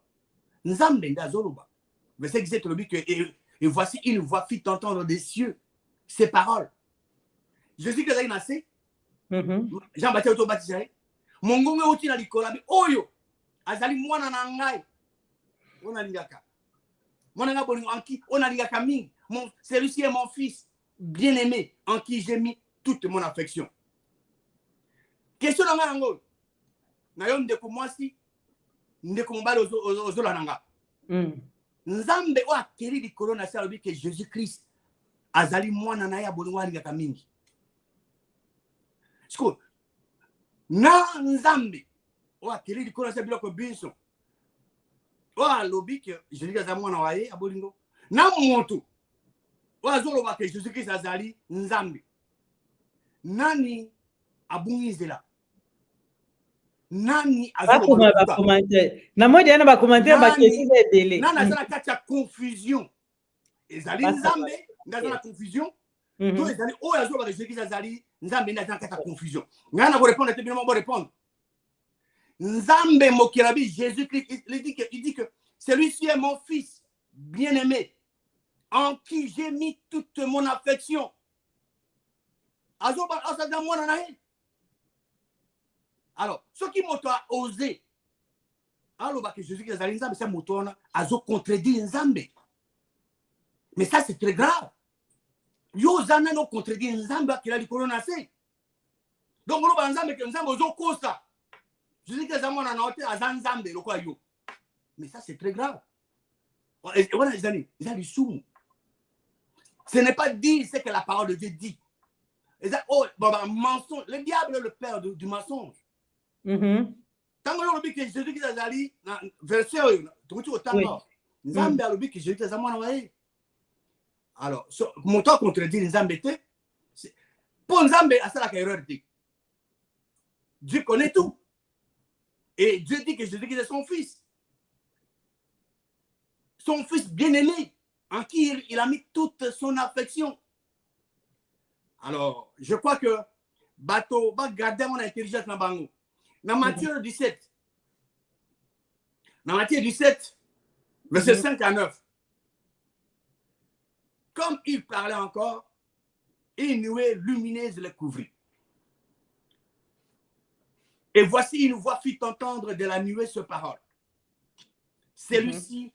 Nzambe nda zoloba. Verset 17 le dit que et voici une voix fit entendre des cieux ces paroles. Jésus que na se. Jean-Baptiste autobaptisé. Mongongo outi na likolo bi oyo azali mwana na ngai. Ona lingaka. Mwana nga bolingo en qui on a lingaka mingi. Celui-ci est mon fils bien-aimé en qui j'ai mis toute mon affection. Question na ngango. Na yo ndeko mwasi ndeko mobali ozola nanga. Nzambe o akeri likolo na sa lobi que Jésus-Christ azali mwana na ya bolingo alingaka mingi. Siko na nzambe o akeri likolo na sa biloko biso. O alobi que Jésus-Christ azali mwana wa ye abolingo. Na moto o azoloba que Jésus-Christ azali nzambe. Nani abungizela? Nani azoloba? Na modi ana ba commentaire ba question de délai. Nana zana kati ya confusion. Ezali nzambe, ndaza na confusion. To ezali o azoloba que Jésus-Christ azali nzambe ndaza na kati ya confusion. Ngana ko répondre te bino bo répondre. Nzambe mokirabi Jésus-Christ il dit que celui-ci est mon fils bien-aimé en qui j'ai mis toute mon affection. Alors, ce qui m'a osé, alors que Jésus qui est Nzambe, c'est motona, azo contredit Nzambe. Mais ça c'est très grave. Yo zana no contredit Nzambe qui a dit corona c'est. Donc on va Nzambe que Nzambe ozo kosa. Jésus qui est Nzambe na hotel azan Nzambe lo kwa yo. Mais ça c'est très grave. Et voilà les amis, ils ont du soum. Ce n'est pas dire ce que la parole de Dieu dit. Oh, mensonge. Le diable est le père du mensonge. Tant que dit que Jésus qui a dit, verset, tu au temps, Nzambe a dit que Jésus qui a dit, alors, mon temps contredit Nzambe, pour Nzambe, c'est la erreur. Dieu connaît tout. Et Dieu dit que Jésus qui est son fils. Son fils bien-aimé, en qui il a mis toute son affection. Alors, je crois que bateau va garder mon intelligence dans Bango. Dans Matthieu 17, verset 5 à 9. Comme il parlait encore, une nuée lumineuse le couvrit. Et voici une voix fit entendre de la nuée ce parole. Celui-ci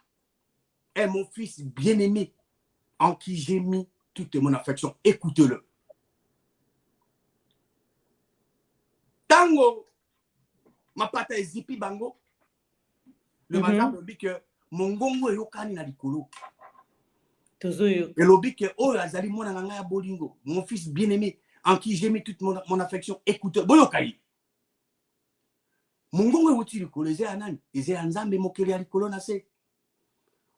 est mon fils bien-aimé, en qui j'ai mis toute mon affection. Écoutez-le. Tango, ma pata zipi bango, le matin, le dit que mon gongo est yokani na likolo. Et le dit que oh, azali mona nanga ya bolingo, mon fils bien-aimé, en qui j'ai mis toute mon affection. Écoutez, boyokai. Mon gongo est uti likolo, eze anani, eze anzambe mokeli ya likolo na se.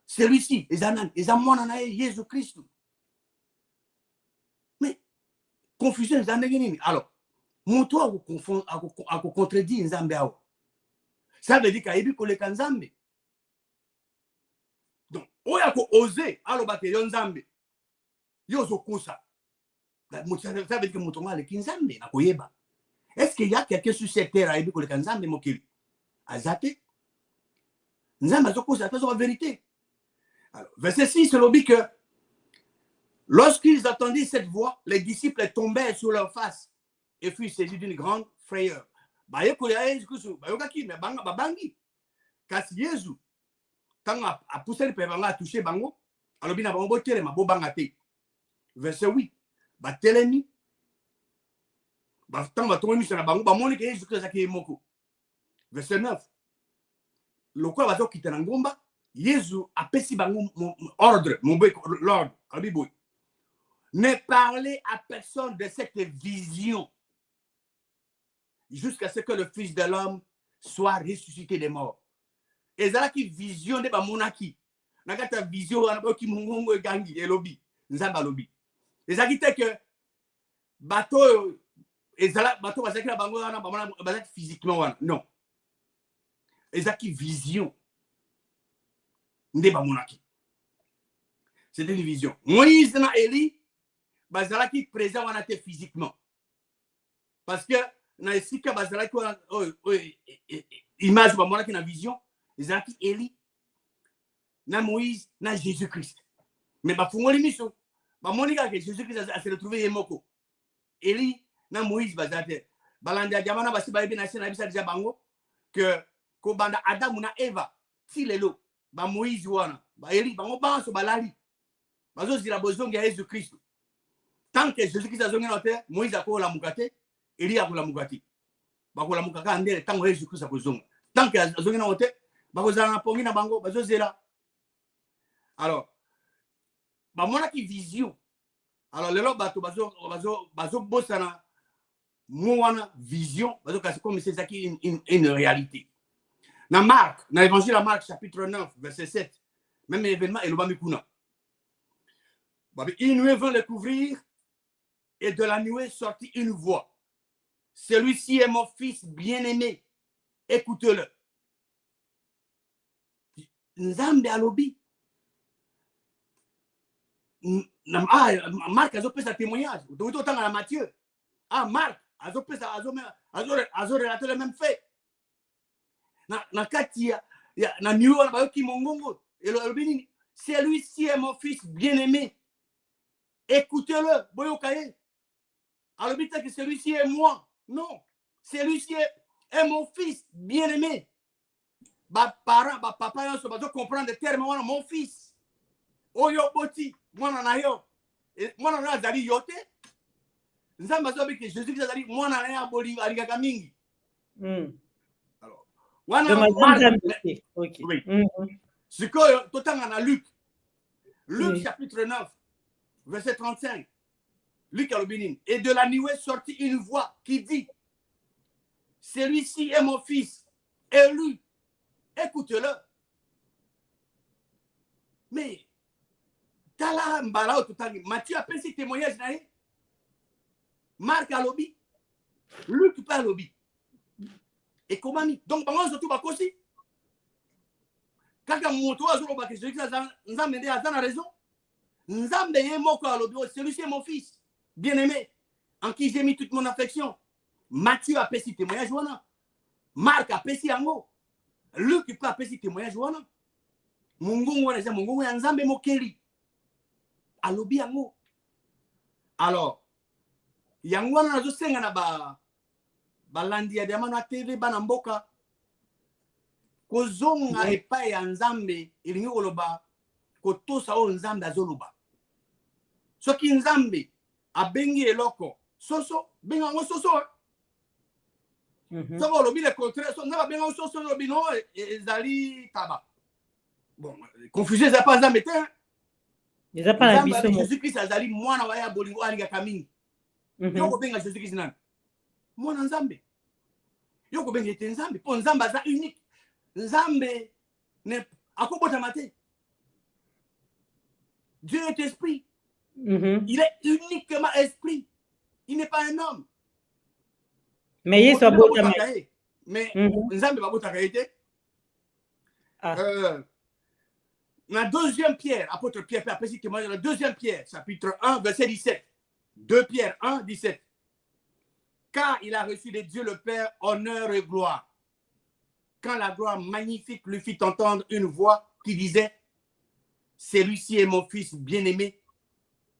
Celui-ci, eze anani, eze mona na ye, Jésus-Christ. Mais, confusion, eze anani. Alors, mon toit a contredit Nzambe. Ça veut dire qu'il y a eu un Nzambe. Donc, on a osé, alors que yon Nzambe. Yozo kosa. Ça veut dire que mon toit a été Nzambe. Est-ce qu'il y a quelqu'un sur cette terre a eu un Nzambe mokili? Azate. Nzambe a kosa, c'est la vérité. Alors, verset 6, c'est dit que lorsqu'ils attendaient cette voix, les disciples tombaient sur leur face et furent saisis d'une grande frayeur. Baye koya Yesu Kristo, bayokaki me banga babangi. Kasi Yesu tanga a poussé le banga a touché bango, alobi na bango botelema bo banga te. Verset 8. Batelemi. Ba tanga tomi sur na bango ba moni ke Yesu Kristo zaki moko. Verset 9. Lokwa bazo kitana ngomba, Yesu a pesi bango ordre, l'ordre, alobi boy. Ne parlez à personne de cette vision jusqu'à ce que le Fils de l'homme soit ressuscité des morts. Et ça qui vision de monaki. Nakata vision qui mungongo gangi et lobby. Nzamba lobby. Et ça qui que bateau et ça bateau va s'écrire bango na physiquement non. Et ça qui vision de monaki. C'était une vision. Moïse na Eli bazala qui présent wana te physiquement. Parce que na esika bazala qui image ba monaki na vision. Ezaki Eli na Moïse na Jésus-Christ. Mais ba fungoli miso ba monika que Jésus-Christ a se retrouvé yemoko. Eli na Moïse bazate balanda jamana basi ba ebi na sena bisa déjà bango que ko banda Adam na Eva ti lelo ba Moïse wana ba Eli bango banso balali bazo zira bozongi ya Jésus-Christ. Tant que Jésus-Christ a zongi na terre, Moïse a ko la mukate, Eli a ko la mukati. Ba ko la mukaka ndele tant que Jésus-Christ a ko zonga. Tant que zongi na terre bakozala pongi na bango bazozela. Alors bamona ki vision. Alors lelo bato bazo bosana mwana vision bazo kasi comme c'est ça qui une réalité. Na Marc, na évangile à Marc chapitre 9 verset 7. Même événement et le bamikuna. Une nuée vint le couvrir et de la nuée sortit une voix. Celui-ci est mon fils bien-aimé. Écoutez-le. Nzambe alobi. Marc a fait sa témoignage. Autant à Matthieu. Marc a relaté le même fait. Na katia na niwa ba ki mongongo et le bini. Celui-ci est mon fils bien-aimé. Écoutez-le. Boyokaye. Alors dit que celui-ci est moi. Non. Celui-ci est mon fils bien-aimé. Ba parent, ba papa yo so ba comprendre le terme mon fils. Oyo boti, mwana na yo. Et mwana na zali yote. Nzamba so bi que Jésus qui zali mwana na ya boli aligaka mingi. Alors, wana OK. Oui. Ce que totanga na Luc. Luc chapitre 9 verset 35. Luc Alobinin. Et de la nuée sortit une voix qui dit: celui-ci est mon fils élu. Écoutez-le. Mais Matthieu a fait ce témoignage. Marc a lobby. Luc pas lobby. Et comment donc on se trouve à Kosi. Quand on montre à Zoroba que celui-ci a raison. Nzambe est mon lobby. Celui-ci est mon fils bien-aimé en qui j'ai mis toute mon affection. Matthieu a fait ce témoignage. Marc a fait ce témoignage. Luc peut appeler ce témoignage wana. Mungu wana za mungu ya nzambe mokeli. Alobi yango. Alors, yango wana nazo senga na balandi ya diamana TV bana mboka. Kozonga epai ya nzambe ilingi koloba kotosa o nzambe azoloba. Soki nzambe abengi eloko soso benga ngo soso. Ça va le contraire, ça va bien au sur le bino et Zali Taba. Bon, confusion, ça pas Zambé. Ils n'ont pas la mission. Jésus-Christ a Zali, moi, na waya bolingo aliga kamini. Yoko benga Jésus-Christ nan. Moi, na Zambé. Yoko benga était Zambé. Pour Zambé, ça unique. Zambé, ne, à quoi bota maté? Dieu est esprit. Il est uniquement esprit. Il n'est pas un homme. Mais il soit beau ta mais Nzambe ba bota kaite. La deuxième Pierre, apôtre Pierre, après c'est témoignage, la deuxième Pierre, chapitre 1, verset 17. 2 Pierre 1, 17. Car il a reçu de Dieu le Père honneur et gloire. Quand la gloire magnifique lui fit entendre une voix qui disait: celui-ci est mon fils bien-aimé,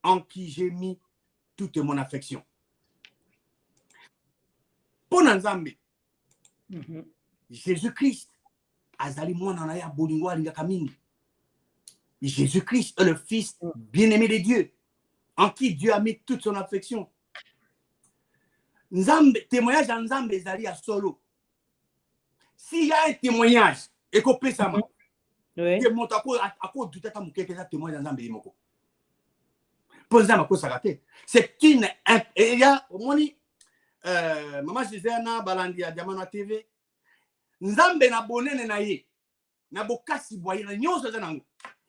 en qui j'ai mis toute mon affection. Pour Nzambe, Jésus-Christ, azali mwana na ya bolingo alingaka mingi. Jésus-Christ est le fils bien-aimé de Dieu, en qui Dieu a mis toute son affection. Nzambe, témoignage à Nzambe ezali à solo. S'il y a un témoignage, et qu'on peut ça, que monte à quoi du temps que ça témoigne Nzambe yemoko. Pour Nzambe ko sakate. C'est une il y a moni maman disait na balandi ya Diamana TV. nzambe na bonene na ye na bokasi boye na nyonso za nango.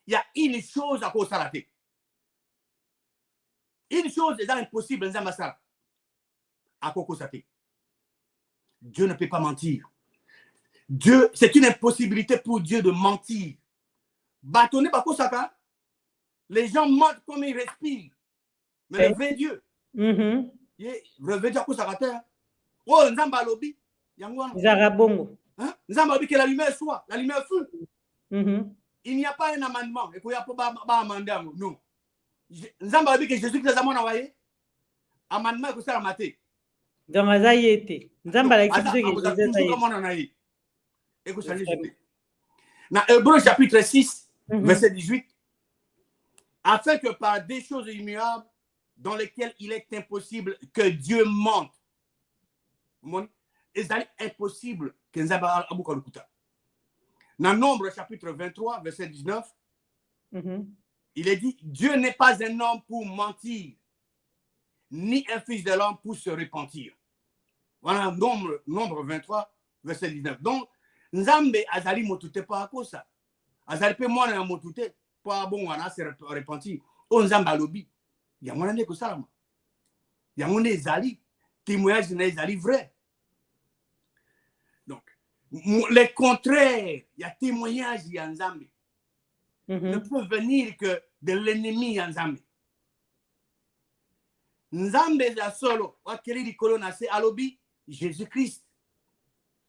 Il y a une chose à cause de une chose est impossible nzambe sala à cause de Dieu ne peut pas mentir. Dieu, c'est une impossibilité pour Dieu de mentir. Bâtonné par Kosaka, les gens mentent comme ils respirent. Mais le vrai Dieu, le vrai Dieu, Kosaka, oh, Nzamba Lobi, Zarabongo. Nzamba Lobi, que la lumière soit, la lumière fut. Il n'y a pas un amendement, et qu'il n'y a pas amendement, non. Nzamba Lobi, que Jésus-Christ a envoyé, amendement, que ça a maté. Donc, Azayete. Nzamba Lobi, que dans Hébreux chapitre 6, verset 18, afin que par des choses immuables dans lesquelles il est impossible que Dieu mente. C'est impossible que nous ayons un dans Nombre chapitre 23, verset 19, il est dit, Dieu n'est pas un homme pour mentir, ni un fils de l'homme pour se repentir. Voilà, Nombre 23, verset 19. Donc, Nzambe azali motute pa akosa. Azali pe mwana motute pa bon wana se repentir. O Nzambe alobi. Ya mwana ne ko salama. Ya mwana ezali témoignage na ezali vrai. Donc le contraire, il y a témoignage ya Nzambe. Ne peut venir que de l'ennemi ya Nzambe. Nzambe la solo wa keli likolo na se alobi Jésus-Christ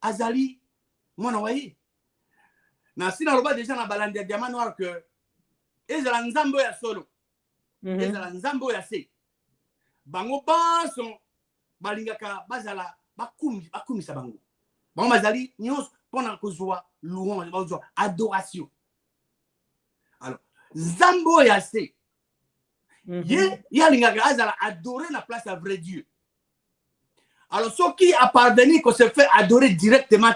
azali mwana waye na sina loba déjà na balandi ya diamant noir que ezala nzambe ya solo ezala nzambe ya se bango baso balingaka bazala bakumisa bango bazali nyos pona kozwa louange bazwa adoration. Alors nzambe ya se ye yalingaka azala adorer na place à vrai Dieu. Alors ceux qui a parvenu qu'on se fait adorer directement,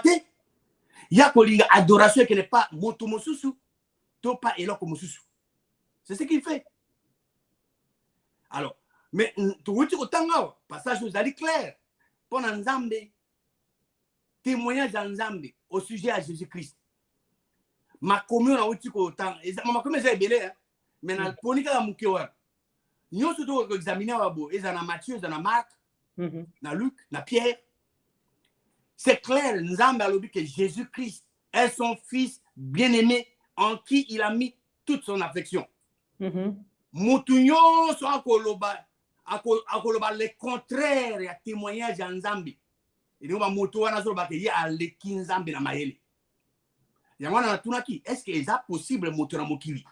il y a une adoration qui n'est pas moto mosusu, to pas eloko mosusu. C'est ce qu'il fait. Alors, mais tout le passage vous allez clair. Pour Nzambe, témoignage d'Nzambe au sujet à Jésus-Christ. Ma commune a outil autant. Ma commune c'est belé, mais na ponika la mukewa. Nous surtout examiner wabo, ezana Matthieu, ezana Marc. Dans Luc, dans Pierre, c'est clair, Nzambe a dit que Jésus-Christ est son fils bien-aimé en qui il a mis toute son affection. Moutounyo so akoloba le contraire ya témoignage ya Nzambe. Et nous va moto wana zo ba ke ya le kinzambe na mayele. Ya wana na tunaki, est-ce que c'est possible moto na mokili?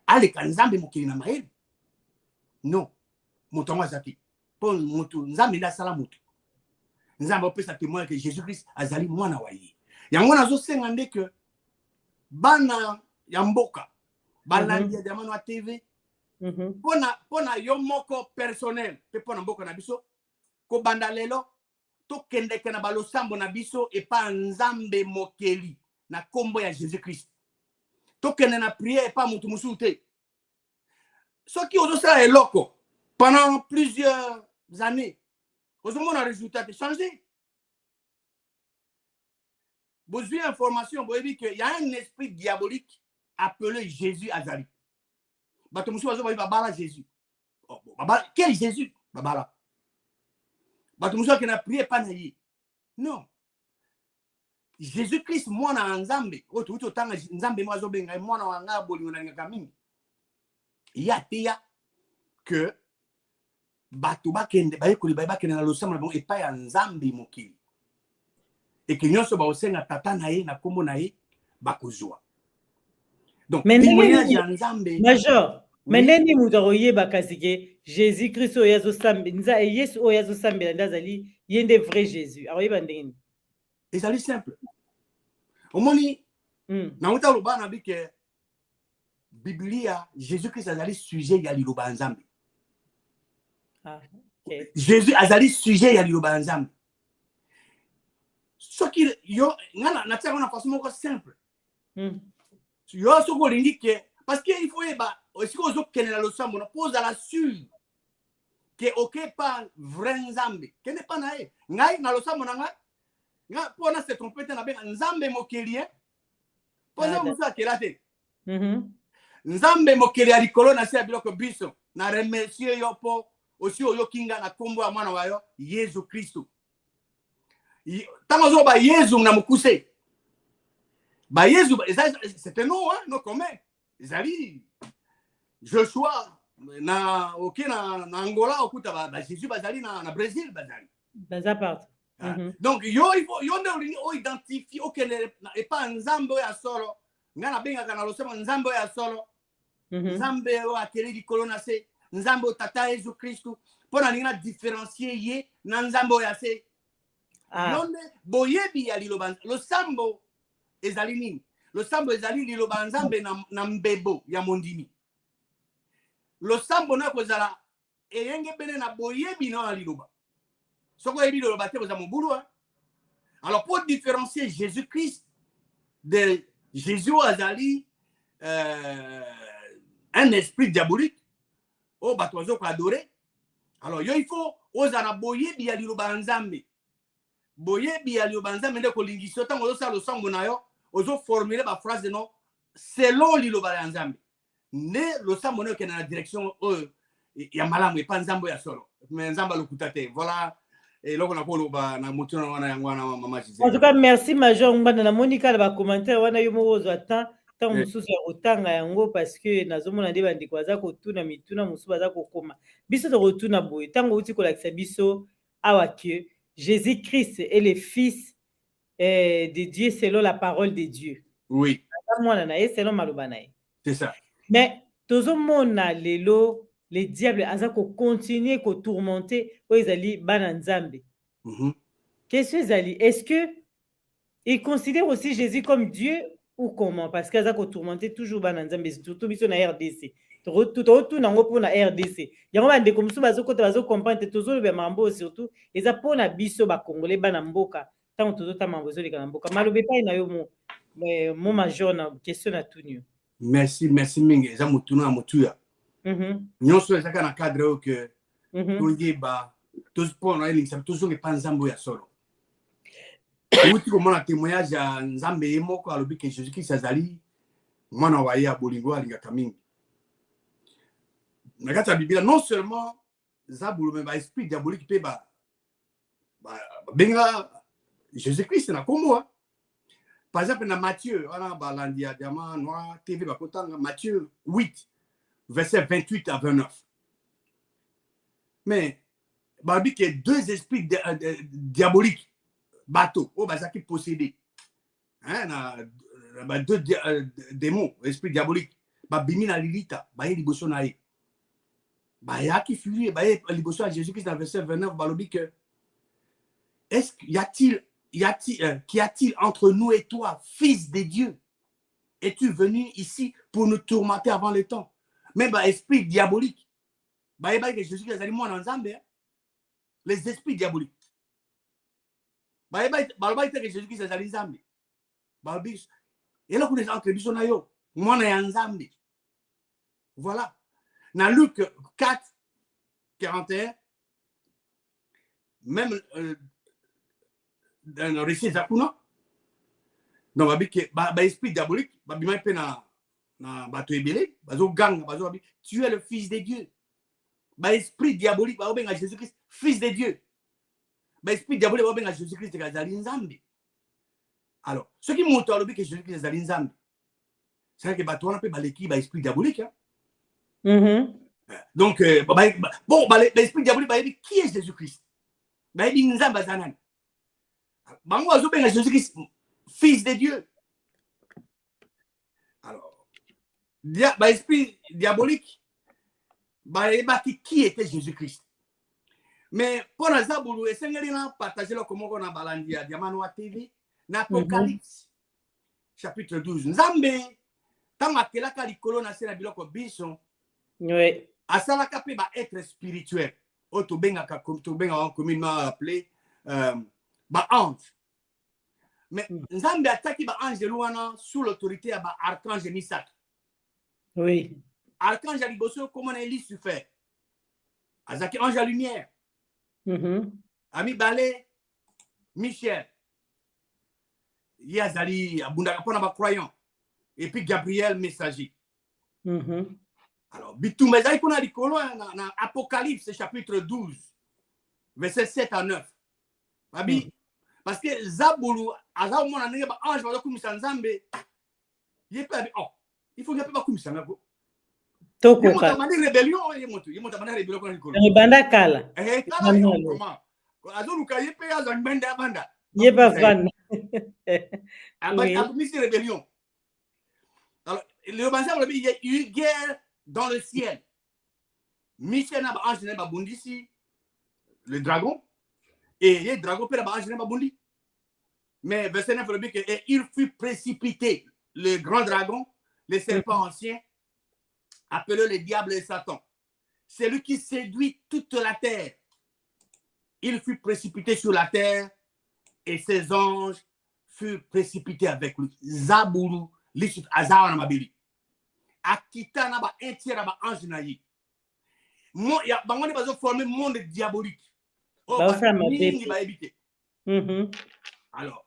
Ale kanzambe mokili na mayele? Non. Moto wa zaki. Pour mutu nzambe nda sala mutu nzambe opesa témoin que Jésus-Christ azali mwana wa ye yango nazo senga nde que bana ya mboka balandi ya diamant wa TV pona yo moko personnel pe pona mboka na biso ko banda lelo to kende kana balosambo na biso e pa nzambe mokeli na kombo ya Jésus-Christ to kende na prière e pa mutu musute soki ozo sala eloko pendant plusieurs années, vous avez un résultat de changer. Vous avez une information, vous avez qu'il y a un esprit diabolique appelé Jésus Azali. Jésus. Quel Jésus? Qui n'a prié pas naïe. Non. Jésus-Christ, moi, na Nzambe. Il y a que bato bakende bayekoli bakende na losamba bon et pas ya Nzambe mokili et que nyonso ba osenga tata na ye na kombo na ye bakozwa. Donc témoignage ya Nzambe major meneni mudaroye bakasike Jésus Christ oyazo sambe nza Yesu oyazo sambe ndazali yende vrai Jésus aroyeba ndeni ezali simple omoni na uta lobana bike Biblia Jésus-Christ azali sujet ya liloba Nzambe. Okay. Jésus azali sujet ya liloba Nzambe. Ce qui yo na tia na façon moko simple. Yo soko lingi ke parce que il faut eba aussi ozo kenela lo sambo na pose à la sur que OK pas vrai Nzambe. Que n'est pas nae. Ngai na lo sambo na ngai nga pona se tromper na benga nzambe mokeli poza musa akelate nzambe mokeli ya likolo na se ya biloko biso na remercier yo po aussi oyo kinga na kombo ya mwana wayo Yesu Kristo tango zo ba Yesu na mukuse ba Yesu c'est un nom non commun ezali Joshua na na Angola okuta ba Jésus bazali na Brésil bazali baza partout. Donc yo il faut yo nde identifier okele et pas nzambe ya solo ngana benga kana losema nzambe ya solo nzambe o akeli likolo na se nzambe o tata Yesu Kristo pona ninga différencier ye na nzambe ya se yonde boyebi ya liloba lo sambo ezali nini lo sambo ezali liloba nzambe na mbebo ya mondimi lo sambo na kozala eyenge bene na boyebi na liloba soko yebi liloba te boza mobulu alors pour différencier Jésus-Christ de Jésus azali un esprit diabolique o batozo ko adorer alors yo il faut ozana boyebi ya liloba nzambe boyebi ya liloba nzambe nde ko lingiso tango zo sa lo sambo na yo ozo formuler ba phrase non selon liloba ya nzambe ne lo sambo na na direction ya malamu e pa nzambo ya solo mais nzamba lokutate voilà et loko na polo ba na mutuna wana yangwana mama Gisèle. En tout cas merci Major Mbanda na Monica ba commentaire wana yo mozo ata tant mususu ya otanga yango parce que nazomona nde bandiko baza kotuna mituna mususu baza kokoma biso to kotuna boye tango uti ko lakisa biso awa que Jésus-Christ est le fils de Dieu selon la parole de Dieu. Oui. Selon maloba na ye. C'est ça. Mais tozomona lelo les diables aza ko continuer ko tourmenter o ezali bana nzambe. Qu'est-ce que ezali? Est-ce que ils considèrent aussi Jésus comme Dieu ou comment? Parce qu'ils ont tourmenté toujours bana nzambe surtout biso na RDC. Tout nango pour na RDC. Yango bande comme ça bazo côté bazo comprendre toujours le mambo surtout eza pona biso ba congolais bana mboka tant toujours ta mambo zo lekana mboka. Malobe pa na yo mo major na question na tunyo. Merci mingi eza mutuna mutuya. Nyonso ezaka na cadre que tondi ba tous pona ili ça toujours pas nzambo ya solo. Uti comme na témoignage ya nzambe moko alobi que Jésus-Christ azali mwana wa ya bolingo alingaka mingi. Na kata Biblia non seulement zabulu mais ba esprit diabolique pe ba benga Jésus-Christ na kombo. Par exemple dans Matthieu, on a balandia diamant noir TV ba kotanga Matthieu 8 verset 28 à 29. Mais ba dit que deux esprits diaboliques bateau au bazaki possédé. Hein na deux démons, esprits diaboliques. Ba bimi na lilita, ba ye liboso na ye. Ba ya ki furie, ba ye liboso à Jésus-Christ dans verset 29 ba lobi que est-ce qu'il qu'y a-t-il entre nous et toi, fils de Dieu? Es-tu venu ici pour nous tourmenter avant le temps? Même esprit diabolique. Que Jésus qui a moi en Zambie. Les esprits diaboliques. Que Jésus qui a dit Zambie. Et là, vous êtes entre Bissonayo. Moi, on est en Zambie. Voilà. Dans Luc 4, 41, même dans le récit Zakuna, donc esprit diabolique, tu es le fils de Dieu. Esprit diabolique, Jésus-Christ, fils de Dieu. Esprit diabolique, Jésus-Christ, alors, ce qui montre à que Jésus-Christ est Nzambe, c'est que on appelle l'équipe esprit diabolique. Donc, l'esprit diabolique, qui est Jésus-Christ? Nzambe. Jésus-Christ, fils de Dieu. Alors, esprit diabolique, qui était Jésus-Christ? Mais pour la Zaboulou, et c'est partager le comment on a balandi à Diamano TV, l'Apocalypse, chapitre 12. Nzambe, tant que la calicolo na sera biloko bison, oui. Asala kapé va être spirituel. Otobenga communément appelé ange. Mais Nzambe attaque ange de Louana sous l'autorité de l'archange Misak. Oui. Archange Aliboso, comment on a Lucifer. Azaki ange à lumière. Ami Balé, Michel. Yazali abundaka pona ba croyant et puis Gabriel messager. Alors bitumba ezali kuna likolo na Apocalypse chapitre 12 verset 7 à 9. Babi parce que Zabulu aza mona ndenge ba ange ba kumisa Nzambe yepa oh il faut yepa ba kumisa ngako Toko ka rébellion yemonta bana rébellion kuna likolo banda kala comment azoluka yepa aza mbenda banda yepa banda akumisi rébellion. Alors le banza il y a eu guerre dans le ciel. Michel n'a pas ange n'a pas bondi ici le dragon et le dragon peut pas ange n'a pas bondi. Mais verset 9 le dit que et il fut précipité le grand dragon, le serpent ancien appelé le diable et Satan. C'est lui qui séduit toute la terre. Il fut précipité sur la terre et ses anges furent précipités avec lui. Zabulu l'issue azara na mabili. Akita na ba entière ba ange na yi. Mo ya bangone bazo former monde diabolique. Oh ba mingi ba éviter. Alors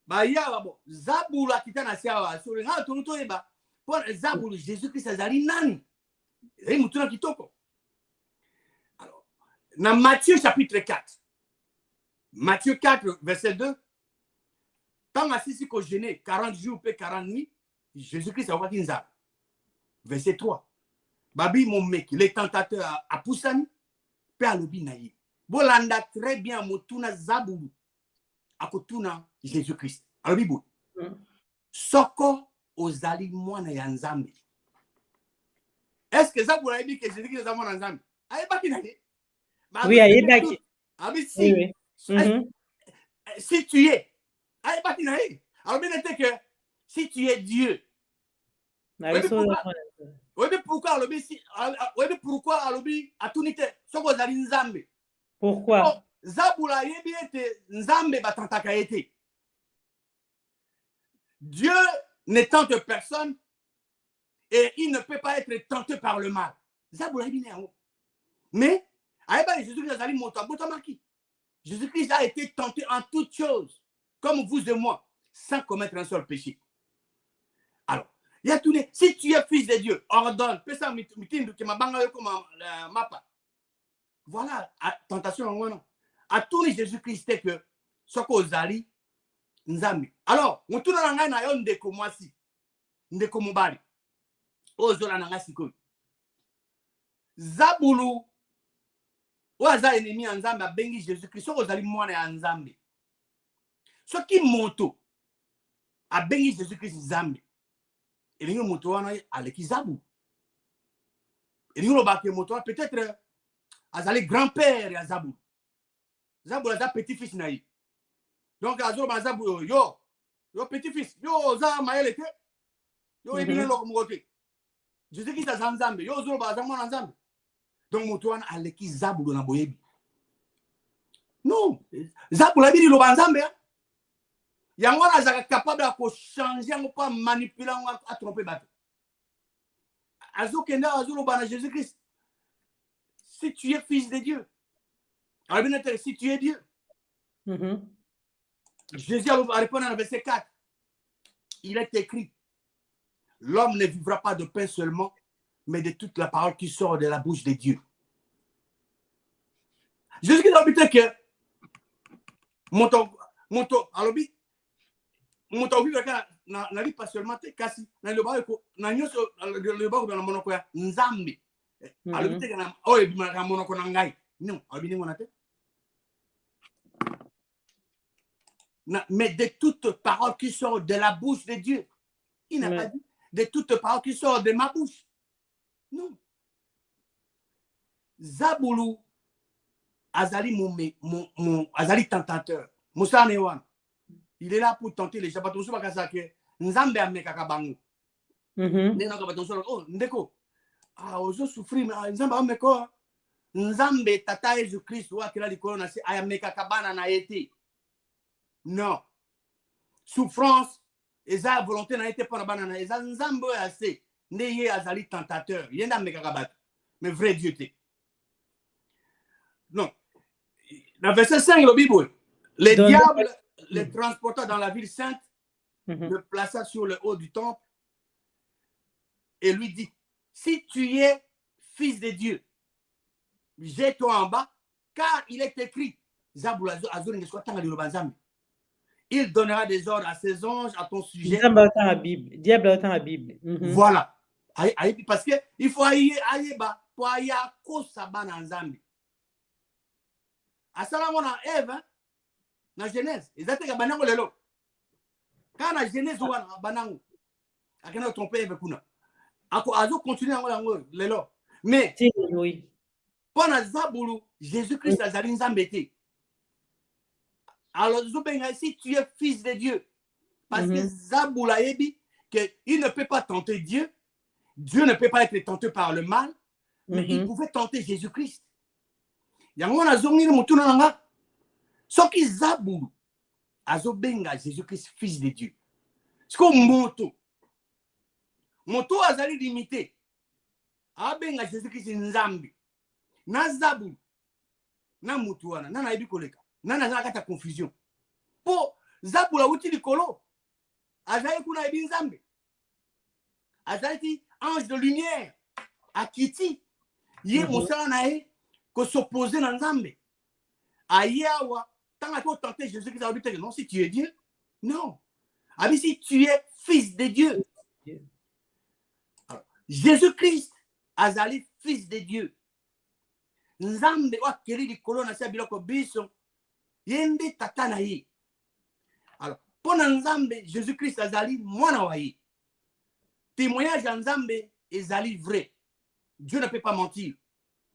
ba ya bon Zabulu akita na sia sur nga tonuto eba pour Zabulu Jésus Christ azali nani. Et mutuna kitoko. Alors dans Matthieu chapitre 4. Matthieu 4 verset 2. Tant assis ko gêné 40 jours pe 40 nuits, Jésus-Christ a dit ça. Verset 3. Babi mon mec, les tentateurs à Poussani, pe alobi naïe. Bolanda très bien motuna Zabulu. Akotuna Jésus-Christ. Alobi bo. Soko ozali mwana ya Nzambe. Est-ce que Zabulu a dit que Jésus-Christ est mwana ya Nzambe? Ayebaki naïe. Oui, ayebaki. Abi si. Si tu es. Ayebaki naïe. Alors bien était que si tu es Dieu. Pourquoi alobi atunite soko zali Nzambe? Pourquoi? Zabula yebi ete Nzambe batantaka ete. Dieu ne tente personne et il ne peut pas être tenté par le mal. Zabula yebi ne. Mais ayeba Jésus-Christ zali moto abotamaki. Jésus-Christ a été tenté en toutes choses comme vous et moi sans commettre un seul péché. Alors il y a tous les. Si tu es fils de Dieu, ordonne. Voilà, tentation. À tous les Jésus-Christ, que ce qu'on zali, nzambi. Alors, on tourne dans la naïon de Komwasi, de Komobali. Ozola nanga siko. Zabulu, oaza ennemi en Nzambe, bengi Jésus-Christ, ce qu'on zali moine en Nzambe. Ce qui monte, a bengi Jésus-Christ Nzambe. Et les motos avec Zabou. Et les motos peut-être à grand-père et Zabou. Zabou a petit-fils naïf. Donc à Zabou yo petit-fils yo za maël était yo ebine lo moté. Je sais qui ça Nzambe yo zo ba zamona Nzambe. Donc moto avec Zabou na boyebi. Non, Zabou la bi lo ba Nzambe. Yango na capable de changer, on pas manipuler, à tromper bateau. Azo kenda azo bana Jésus-Christ. Si tu es fils de Dieu, alors si tu es Dieu, Jésus a répondu dans le verset 4. Il est écrit, l'homme ne vivra pas de pain seulement, mais de toute la parole qui sort de la bouche de Dieu. Jésus-Christ a dit que monto alors mon temps vivre na vie pas seulement kasi na le ba ko na nyoso le ba ko na monoko ya Nzambe alors te na o e bima na monoko na ngai non abi ni monate na mais de toute parole qui sort de la bouche de Dieu. Il n'a pas dit de toute parole qui sort de ma bouche. Non. Zabulu azali mon azali tentateur. Moussa Newan. Il est là pour tenter les gens. Nzambe amekaka bango. Oh, ndeko. Ah, ozo souffrir mais Nzambe ameko. Nzambe tata Jésus Christ wa kila likolo na se ayamekaka bana na été. Non. Souffrance, eza volonté na été pour bana na eza Nzambe assez. Ndeye azali tentateur. Yenda amekaka bat. Mais vrai Dieu te. Non. Dans verset 5 le Bible, les diables les transportant dans la ville sainte le plaça sur le haut du temple et lui dit, si tu es fils de Dieu, jette-toi en bas, car il est écrit, il donnera des ordres à ses anges à ton sujet. Diable autant la Bible. Voilà. Parce qu'il faut aller pour aller à cause de Nzambi. À ça, on a Ève, dans la Genèse. Ils étaient à Banango Lelo. Quand la Genèse, on a Banango. À quel trompé Ève Kuna. À continuer à Lelo. Mais, pendant Zaboulou, Jésus-Christ a Zalin Zambété. Alors, si tu es fils de Dieu, parce que Zaboula Ebi, qu'il ne peut pas tenter Dieu, Dieu ne peut pas être tenté par le mal, mais il pouvait tenter Jésus-Christ. Il y a un zongi de Moutounanga. Ce qui Zaboulou, Azobenga Jésus-Christ, fils de Dieu. C'est comme Moto a zali limité. Abenga Jésus-Christ Nzambi. Na Zaboulou, na Moutouana, na Ebi Koleka. Nana nakata confusion. Po Zaboula uti likolo. Azaï kuna ebi Nzambe. Azaï ange de lumière. Akiti. Yé moussa nae ko s'opposer dans Nzambe. Ayawa tant à tenter Jésus-Christ a dit non si tu es Dieu. Non. Abi si tu es fils de Dieu. Jésus-Christ azali fils de Dieu. Nzambe wa keri likolo na sa biloko biso. Yende tata na ye. Alors, pendant Nzambe, Jésus-Christ azali mwana wa ye. Témoignage à Nzambe ezali vrai. Dieu ne peut pas mentir.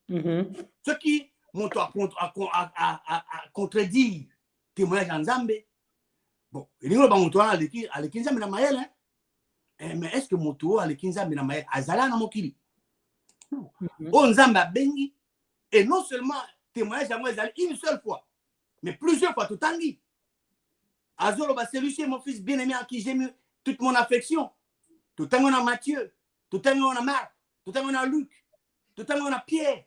Ce qui montre à contredire témoignage à Nzambe. Bon, il y a un Nzambe na mayel, hein? Mais est-ce que moto a le Nzambe na mayel azala na mokili? Oh Nzambe a bengi et non seulement témoignage à moi ezali une seule fois. Mais plusieurs fois, tout en dit. Azolo, celui-ci est mon fils bien-aimé à qui j'ai mis toute mon affection. Tout en on a Matthieu, tout en on a Marc, tout en on a Luc, tout en on a Pierre.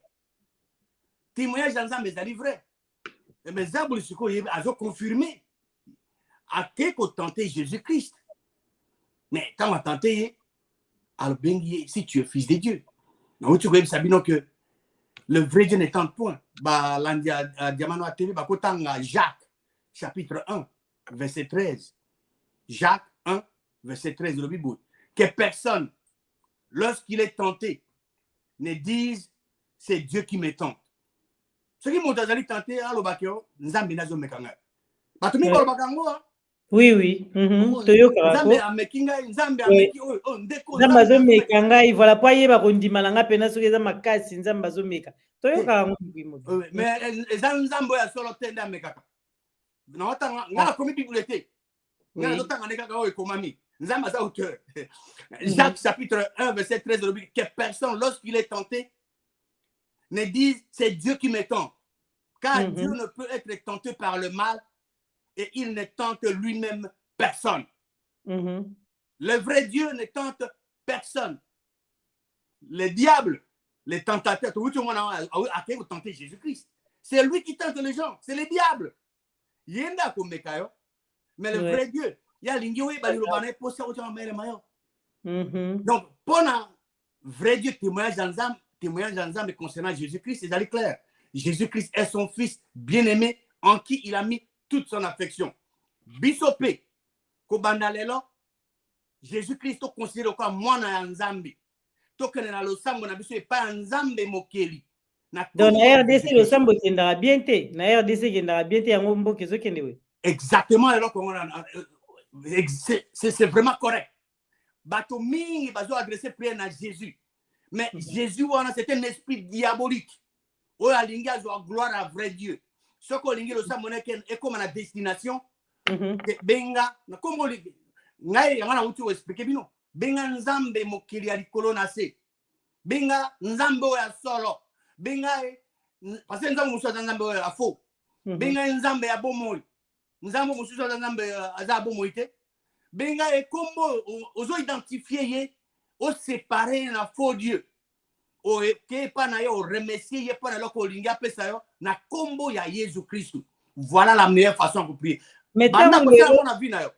Témoignage dans Zambé, c'est vrai. Mais Zaboul, ce qu'on a confirmé. À qui qu'on tentait Jésus-Christ. Mais quand on a tenté, alors si tu es fils de Dieu. Donc tu vois, Sabino, que le vrai Dieu n'est pas point. Jacques, chapitre 1, verset 13. Jacques 1, verset 13 de la Bible. Que personne, lorsqu'il est tenté, ne dise c'est Dieu qui me tente. Ce qui m'ont tenté, oui, oui. Voilà pourquoi il va rondimala pena soki eza makasi nzambe azomeka. Toyoka ngo bimo. Mais eza nzambo ya solo tende amekaka. Na otanga ngala komi bibliothèque. Ngala otanga nekaka o ekomami. Nzambe aza auteur. Jacques chapitre 1 verset 13 de la Bible, que personne lorsqu'il est tenté ne dise c'est Dieu qui me tente. Car Dieu ne peut être tenté par le mal. Et il ne tente lui-même personne. Le vrai Dieu ne tente personne. Le diable, les tentateurs, tout le monde a tenté Jésus-Christ. C'est lui qui tente les gens. C'est le diable. Mais le vrai Dieu, il y a l'ingénieur pour ça. Donc, pendant vrai Dieu, témoignage d'ensemble concernant Jésus-Christ, c'est clair. Jésus-Christ est son fils bien-aimé en qui il a mis toute son affection. Bisopé, Kobandalelo, Jésus-Christ to considère comme moi na Nzambi. To kenena lo sambo na biso pas Nzambe mokeli. Dans la RDC le sambo kendara bien te. Na RDC kendara bien te yango mboke zo kendewe. Exactement, alors c'est vraiment correct. Bato mingi bazo adresser prière à Jésus. Mais Jésus c'est un esprit diabolique. O alingi azo gloire à vrai Dieu. Ce qu'on a le samboné est comme la destination. Benga, comme on dit, ngai yamana uti expliquer bino. Benga nzambe mokili ya likolo na se. Benga nzambe ya solo. Benga parce que nzambe musuza nzambe ya faux. Benga nzambe ya bomoi. Nzambe musuza nzambe aza bomoi te. Benga e kombo ozo identifier ye, o séparer na faux Dieu. O ke pa na yo remercier ye pa na lo ko linga pesa yo na kombo ya Jésus Christ. Voilà la meilleure façon de prier. Mais on a vu na yo.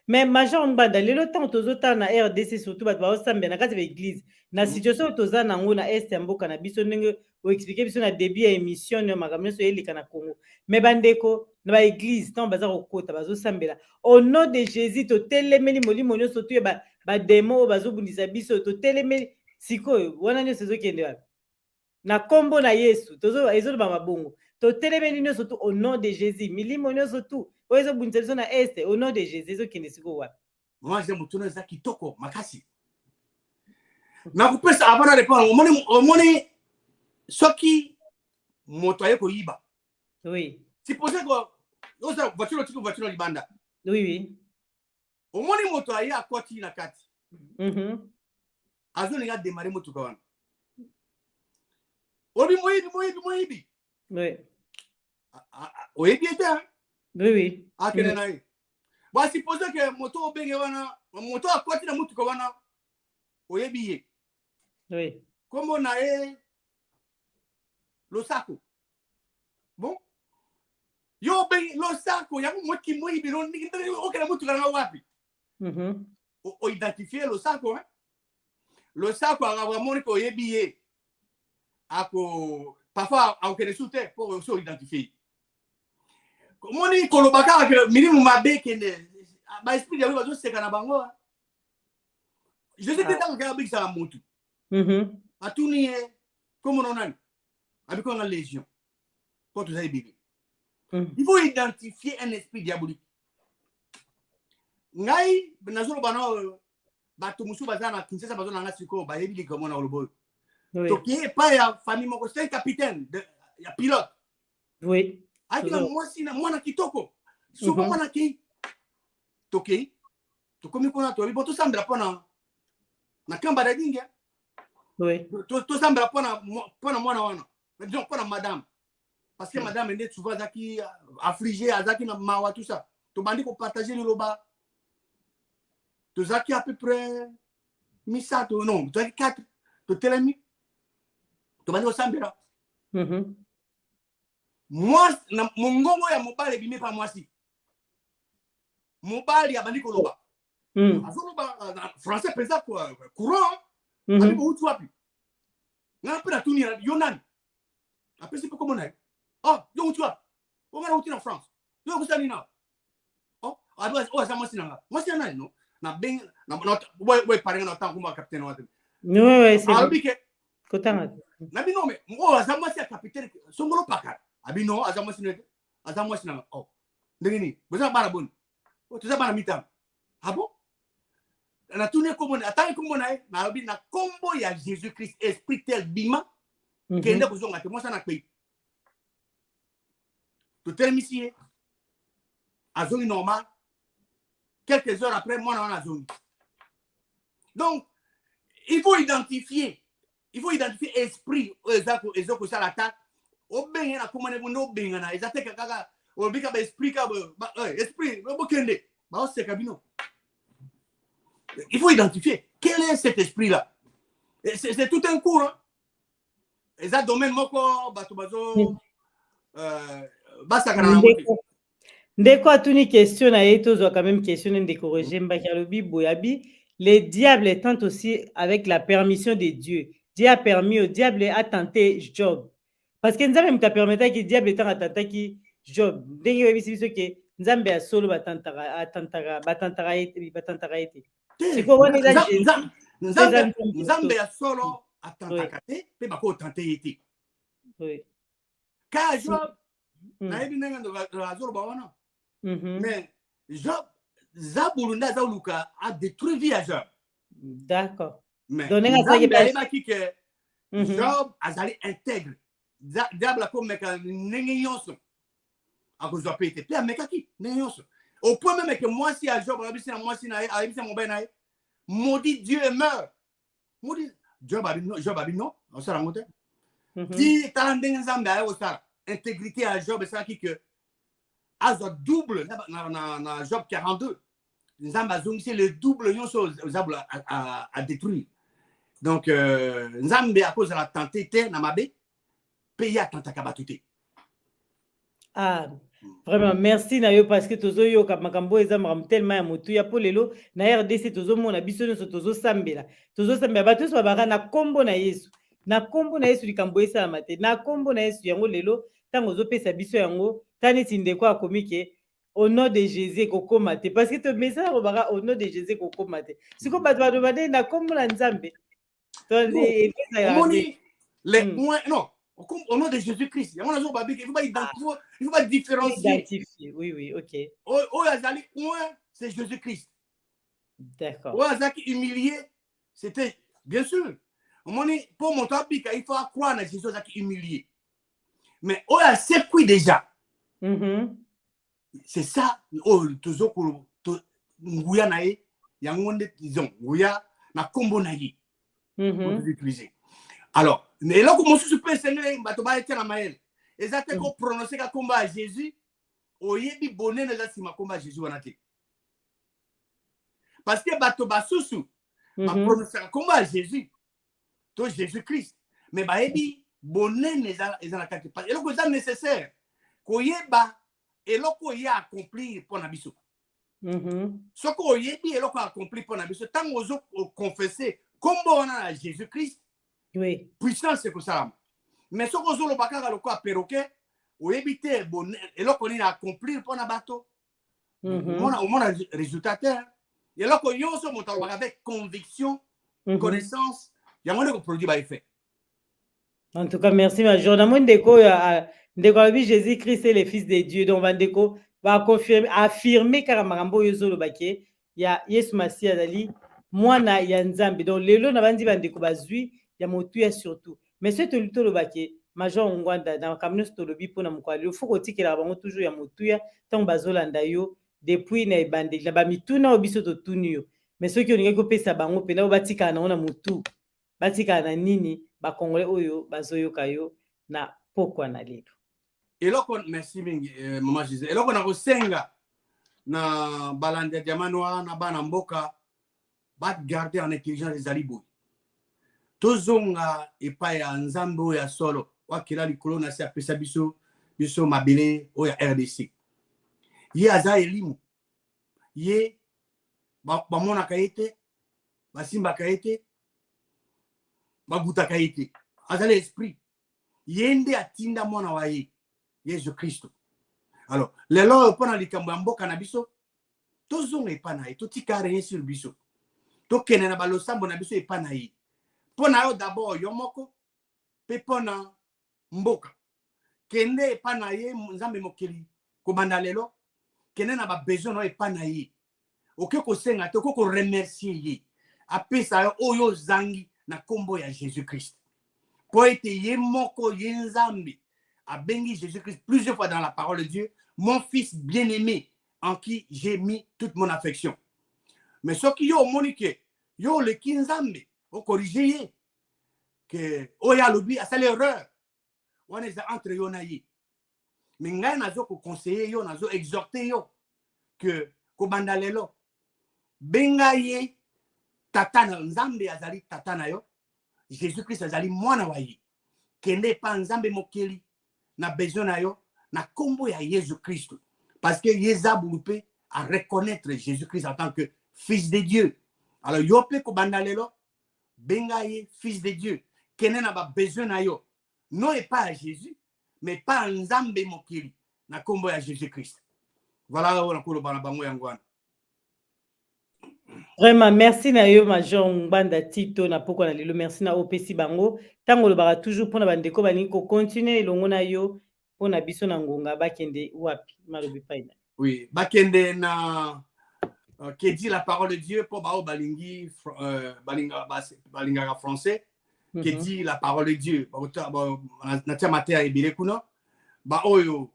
Mais major Mbanda, lelo temps tozota na RDC surtout bato baosambela na kati ya église na situation toza nango na este ya mboka na biso ndenge oexplike biso na début ya émission ne makambo nyonso eleka na Congo. Mais bandeko na ba église ntango baza kokota bazosambela au nom de Jésus totelemeli molimo nyonso tuye ba demo oyo bazobundisa biso totelemeli sikoyo wana nyonso ezokende wapi na kombo na Yesu ezoloba mabongo totelemeli nyonso tu au nom de Jésus milimo nyonso tu oyo ezobundisa biso na este au nom de Jésus ezokende sikoyo wapi. Moi je mutuno eza kitoko makasi na kupesa abana répondre omoni soki moto aye koyiba. Oui. Supposez que oza voiture libanda. Oui. Omoni moto aye akoti na kati. Azo ninga démarrer moto kawana. Obi moyibi. Oui. Oyebi eta. Oui. Akene na ye. Ba supposez que moto obenge wana moto akoti na moto kawana oyebi ye. Oui. Kombo na ye Losako. Bon? Yo ben Losako ya moti moyibi no ndenge okela moto kana wapi? O identifier Losako hein? Losako a moni ko yebi ye. Ako parfois on connaît sous terre pour se identifier. Moni kolobaka que minimum mabe kende ba esprit ya bazo seka na bango. Je sais que dans le ça mutu. Atuni comme on a avec une légion. Quand vous avez bébé. Il faut identifier un esprit diabolique. Ngai benazolo bana batu musu bazana Kinshasa bazona nga siko ba yebi comme on a le boy. Donc il pas ya famille moko c'est un capitaine de ya pilote. Oui. Akina mwasi na mwana kitoko. Soko mwana ki. Toki. Tokomi kona to bibo to sambra pona na kamba da dingia. Oui. To sambra pona mwana wana. Donc pona madame. Parce que madame est souvent zaki affligée azaki na mawa tout ça. To bandi ko partager le loba. To zaki à peu près misato non, to zaki 4 to telemi. To bandi ko sambra. Moi na mongongo ya mobali bimé pa mwasi. Mobali abandi ko loba. Azoloba français pesa quoi courant. Abi ko utu wapi. Na pena tuni yonan. Après c'est pas comme on a. Oh, yo utu wapi. On va uti na France. Yo ko sani na. Oh, ado za mwasi na. Mwasi na no. Na ben na we paranga na tangu ma capitaine wa. Oui, c'est. Abi ke Kotanga. Na bi no me. Mo za mwasi ya capitaine songolo pakara. Abi no azamwasi na. Oh. Ndengini. Boza bara bon. O tuza bara mitam. Abo? Na tuni ko mona atanga ko mona na abi na kombo ya Jésus Christ esprit tel bima. Kende ko zonga te mo sana kwe. To terminer. Azongi normal. Quelques heures après moi on a azongi. Donc il faut identifier esprit ezako ça l'attaque. Obenga na komane bondo benga na ezateka kaka obika ba esprit ka esprit bokende ba oseka bino. Il faut identifier quel est cet esprit là. C'est tout un cours hein. Eza domaine moko bato bazo basa kana ndeko atuni question na yeto zo quand même question ndeko Rojemba Kalobi Boyabi les diables tentent aussi avec la permission de Dieu. Dieu a permis au diable à tenter Job. Parce que Nzambe mta permettre que diable étant atantaki Job. Ndenge webi biso ke Nzambe a solo batantara ete. C'est quoi on est là Nzambe a solo atantakate pe bako tante ete. Oui. Ka Job na ebi nenga ndo azolo bawana. Mais Job Zabulunda Zauluka a détruit vie à Job. D'accord. Mais Nzambe que Job azali intègre. Diable comme meka nenga nyonso. A cause de pété. Puis meka ki nenga nyonso. Au point même que moi si à Job abisi na moi si na abisi mon ben na maudit Dieu et meurt. Maudit Job abi non, on s'en rend compte. Di talandenga Nzambe a au ça intégrité à Job et ça qui que azo double na Job 42. Nzambe azongisi le double nyonso Zabul a détruit. Donc Nzambe à cause de la tenté na mabe payer à tantaka batute. Ah, Vraiment, merci na yo parce que tozo yo makambo eza makambo tellement ya motu ya polelo na RDC tozo mona biso nyonso tozo sambela bato so babaka na kombo na Yesu likambo esalama te na kombo na Yesu yango lelo ntango ozopesa biso yango tani ndeko akomi ke au nom de Jésus kokoma te parce que to message robaka au nom de Jésus kokoma te siko bato bade na kombo na Nzambe to non au nom de Jésus-Christ. Il ne faut pas différencier. Identifier, oui, ok. C'est Jésus-Christ. D'accord. Humilié, c'était, bien sûr. Pour mon topic, il faut croire que Jésus est humilié. Mais c'est quoi déjà? C'est ça. Toujours Nguya nae, yangonde disons, Nguya na kombo nae. Pour utiliser. Alors, et là, comme je suis personnel, je vais être maël. Exactement, qu'on prononce le combat à Jésus, au yebi bonnet ne laisse pas combat à Jésus. Parce que bato basusu, ma prononce le combat à Jésus, to Jésus-Christ. Mais ba yebi bonnet ne laisse pas combat. Et là, c'est nécessaire. Qu'on yeba, et là, qu'on y a accompli pour n'abisso. Ce qu'on yebi, et là, qu'on a accompli pour n'abisso. Tant qu'on a confessé, comme on a Jésus-Christ. Oui. Puissance, c'est comme ça. Mais ce que vous avez le cas perroquet, ou éviter, et là qu'on a accompli pour un bateau, on a un résultat. Et là qu'on a avec conviction, connaissance, il y a un produit à effet. En tout cas, merci, Major. Dans mon déco, Jésus-Christ est le Fils de Dieu. Donc, Vandeko va confirmer, affirmer Karamarambo Yozolo Baké, il y a Yesu Masi Azali, moi, il y a Nzambi. Donc, les lots, Navandi Vandeko Bazui, ya motu ya surtout mais ce to luto lobake Major Ngwanda na kamino stolobi pona mukwali faut ko tikela bango toujours ya motu ya tant bazolanda yo depuis na ebande la ba mituna obiso to tunio mais ceux qui ont ko pesa bango pena batika na ona motu batika na nini ba congolais oyo bazoyoka yo na pokwa na lelo et là merci mingi maman Gisèle et là on a kosenga na balanda diamanoa na bana mboka ba garder en intelligence les alibou tozonga epai ya nzambe ya solo wakila likolo na se apesa biso mabele o ya RDC ye aza elimu ye bamonaka ye te basimbaka ye te bagutaka ye te azali esprit ye nde atinda mwana wa ye Yesu Kristo. Alors lelo mpona likambo ya mboka na biso tozonga epai na ye totika rien sur biso tokende na balosambo na biso epai na ye pona yo d'abord yo moko pe pona mboka kende epai na ye nzambe mokili kobanda lelo kende na ba besoin no epai na ye oke kosenga te ko remercier ye apesa yo oyo zangi na kombo ya Jésus-Christ po ete ye moko ye nzambe abengi Jésus-Christ plusieurs fois dans la parole de Dieu mon fils bien-aimé en qui j'ai mis toute mon affection. Mais ce qui yo monique yo le kinzambe au corriger que oya lobi a l'erreur on est entre yo na yi mais ngai nazo ko conseiller yo nazo exhorter yo que ko bandalelo benga ye tata na nzambe azali tata na yo Jésus-Christ azali mwana wa yi kende pa nzambe mokeli na besoin na yo na kombo ya Jésus-Christ parce que yeza boulupé à reconnaître Jésus-Christ en tant que fils de Dieu. Alors yo pe ko bandalelo benga ye fils de Dieu kene na ba besoin na yo non et pas à Jésus mais pas nzambe mokili na kombo ya Jésus-Christ. Voilà on a ko bana bango yangwana. Vraiment merci na yo Major Ngwanda Tito na poko na lelo merci na opesi bango tango lo bara toujours pona bandeko bani ko continuer longo na yo pona biso na ngonga bakende wapi malobi paina. Oui, bakende na qui dit la parole de Dieu pour bao balingi balinga français qui dit la parole de Dieu na tia matea ebile kuno ba oyo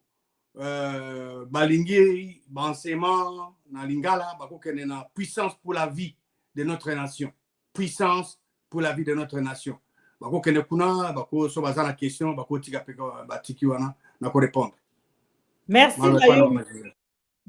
balingi enseignement na lingala bako kene na puissance pour la vie de notre nation puissance pour la vie de notre nation bako kene kuna bako so bazana question bako tika peko batiki wana na ko répondre. Merci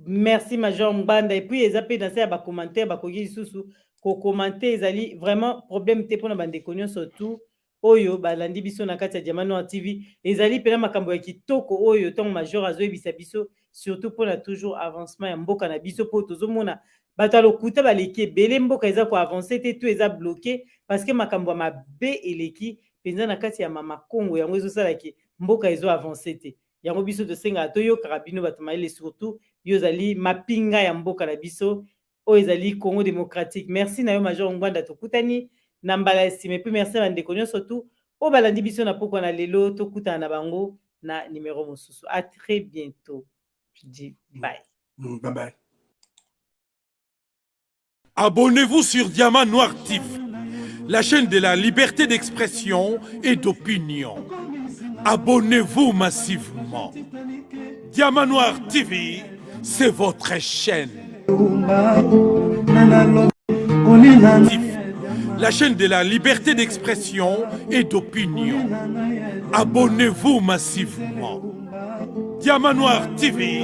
merci Major Mbanda et puis ezapé dans ces commentaires bakogi susu ko commenter ezali vraiment problème te pona bande konyo surtout oyo balandi biso na kati ya Diamant Noir TV ezali pena makambo ya kitoko oyo tongo major azoyebisa biso surtout pour toujours avancement ya mboka na biso po tozomona bato alokuta baleki ebele mboka eza ko avancer te tout eza bloqué parce que makambo ya mabe eleki penza na kati ya mama Congo yango ezosalaki mboka ezo avancer te yango biso tosenga toyokaka bino bato mayele surtout yo ezali mapinga ya mboka na biso oyo ezali Congo démocratique. Merci na yo major Ngwanda tokutani na mbala esime pe merci bandeko nyonso tu o balandi biso na poko na lelo tokutana na bango na numéro mosusu. À très bientôt. Je dis bye. Bye bye. Abonnez-vous sur Diamant Noir TV, la chaîne de la liberté d'expression et d'opinion. Abonnez-vous massivement. Diamant Noir TV, c'est votre chaîne. La chaîne de la liberté d'expression et d'opinion. Abonnez-vous massivement. Diamant Noir TV,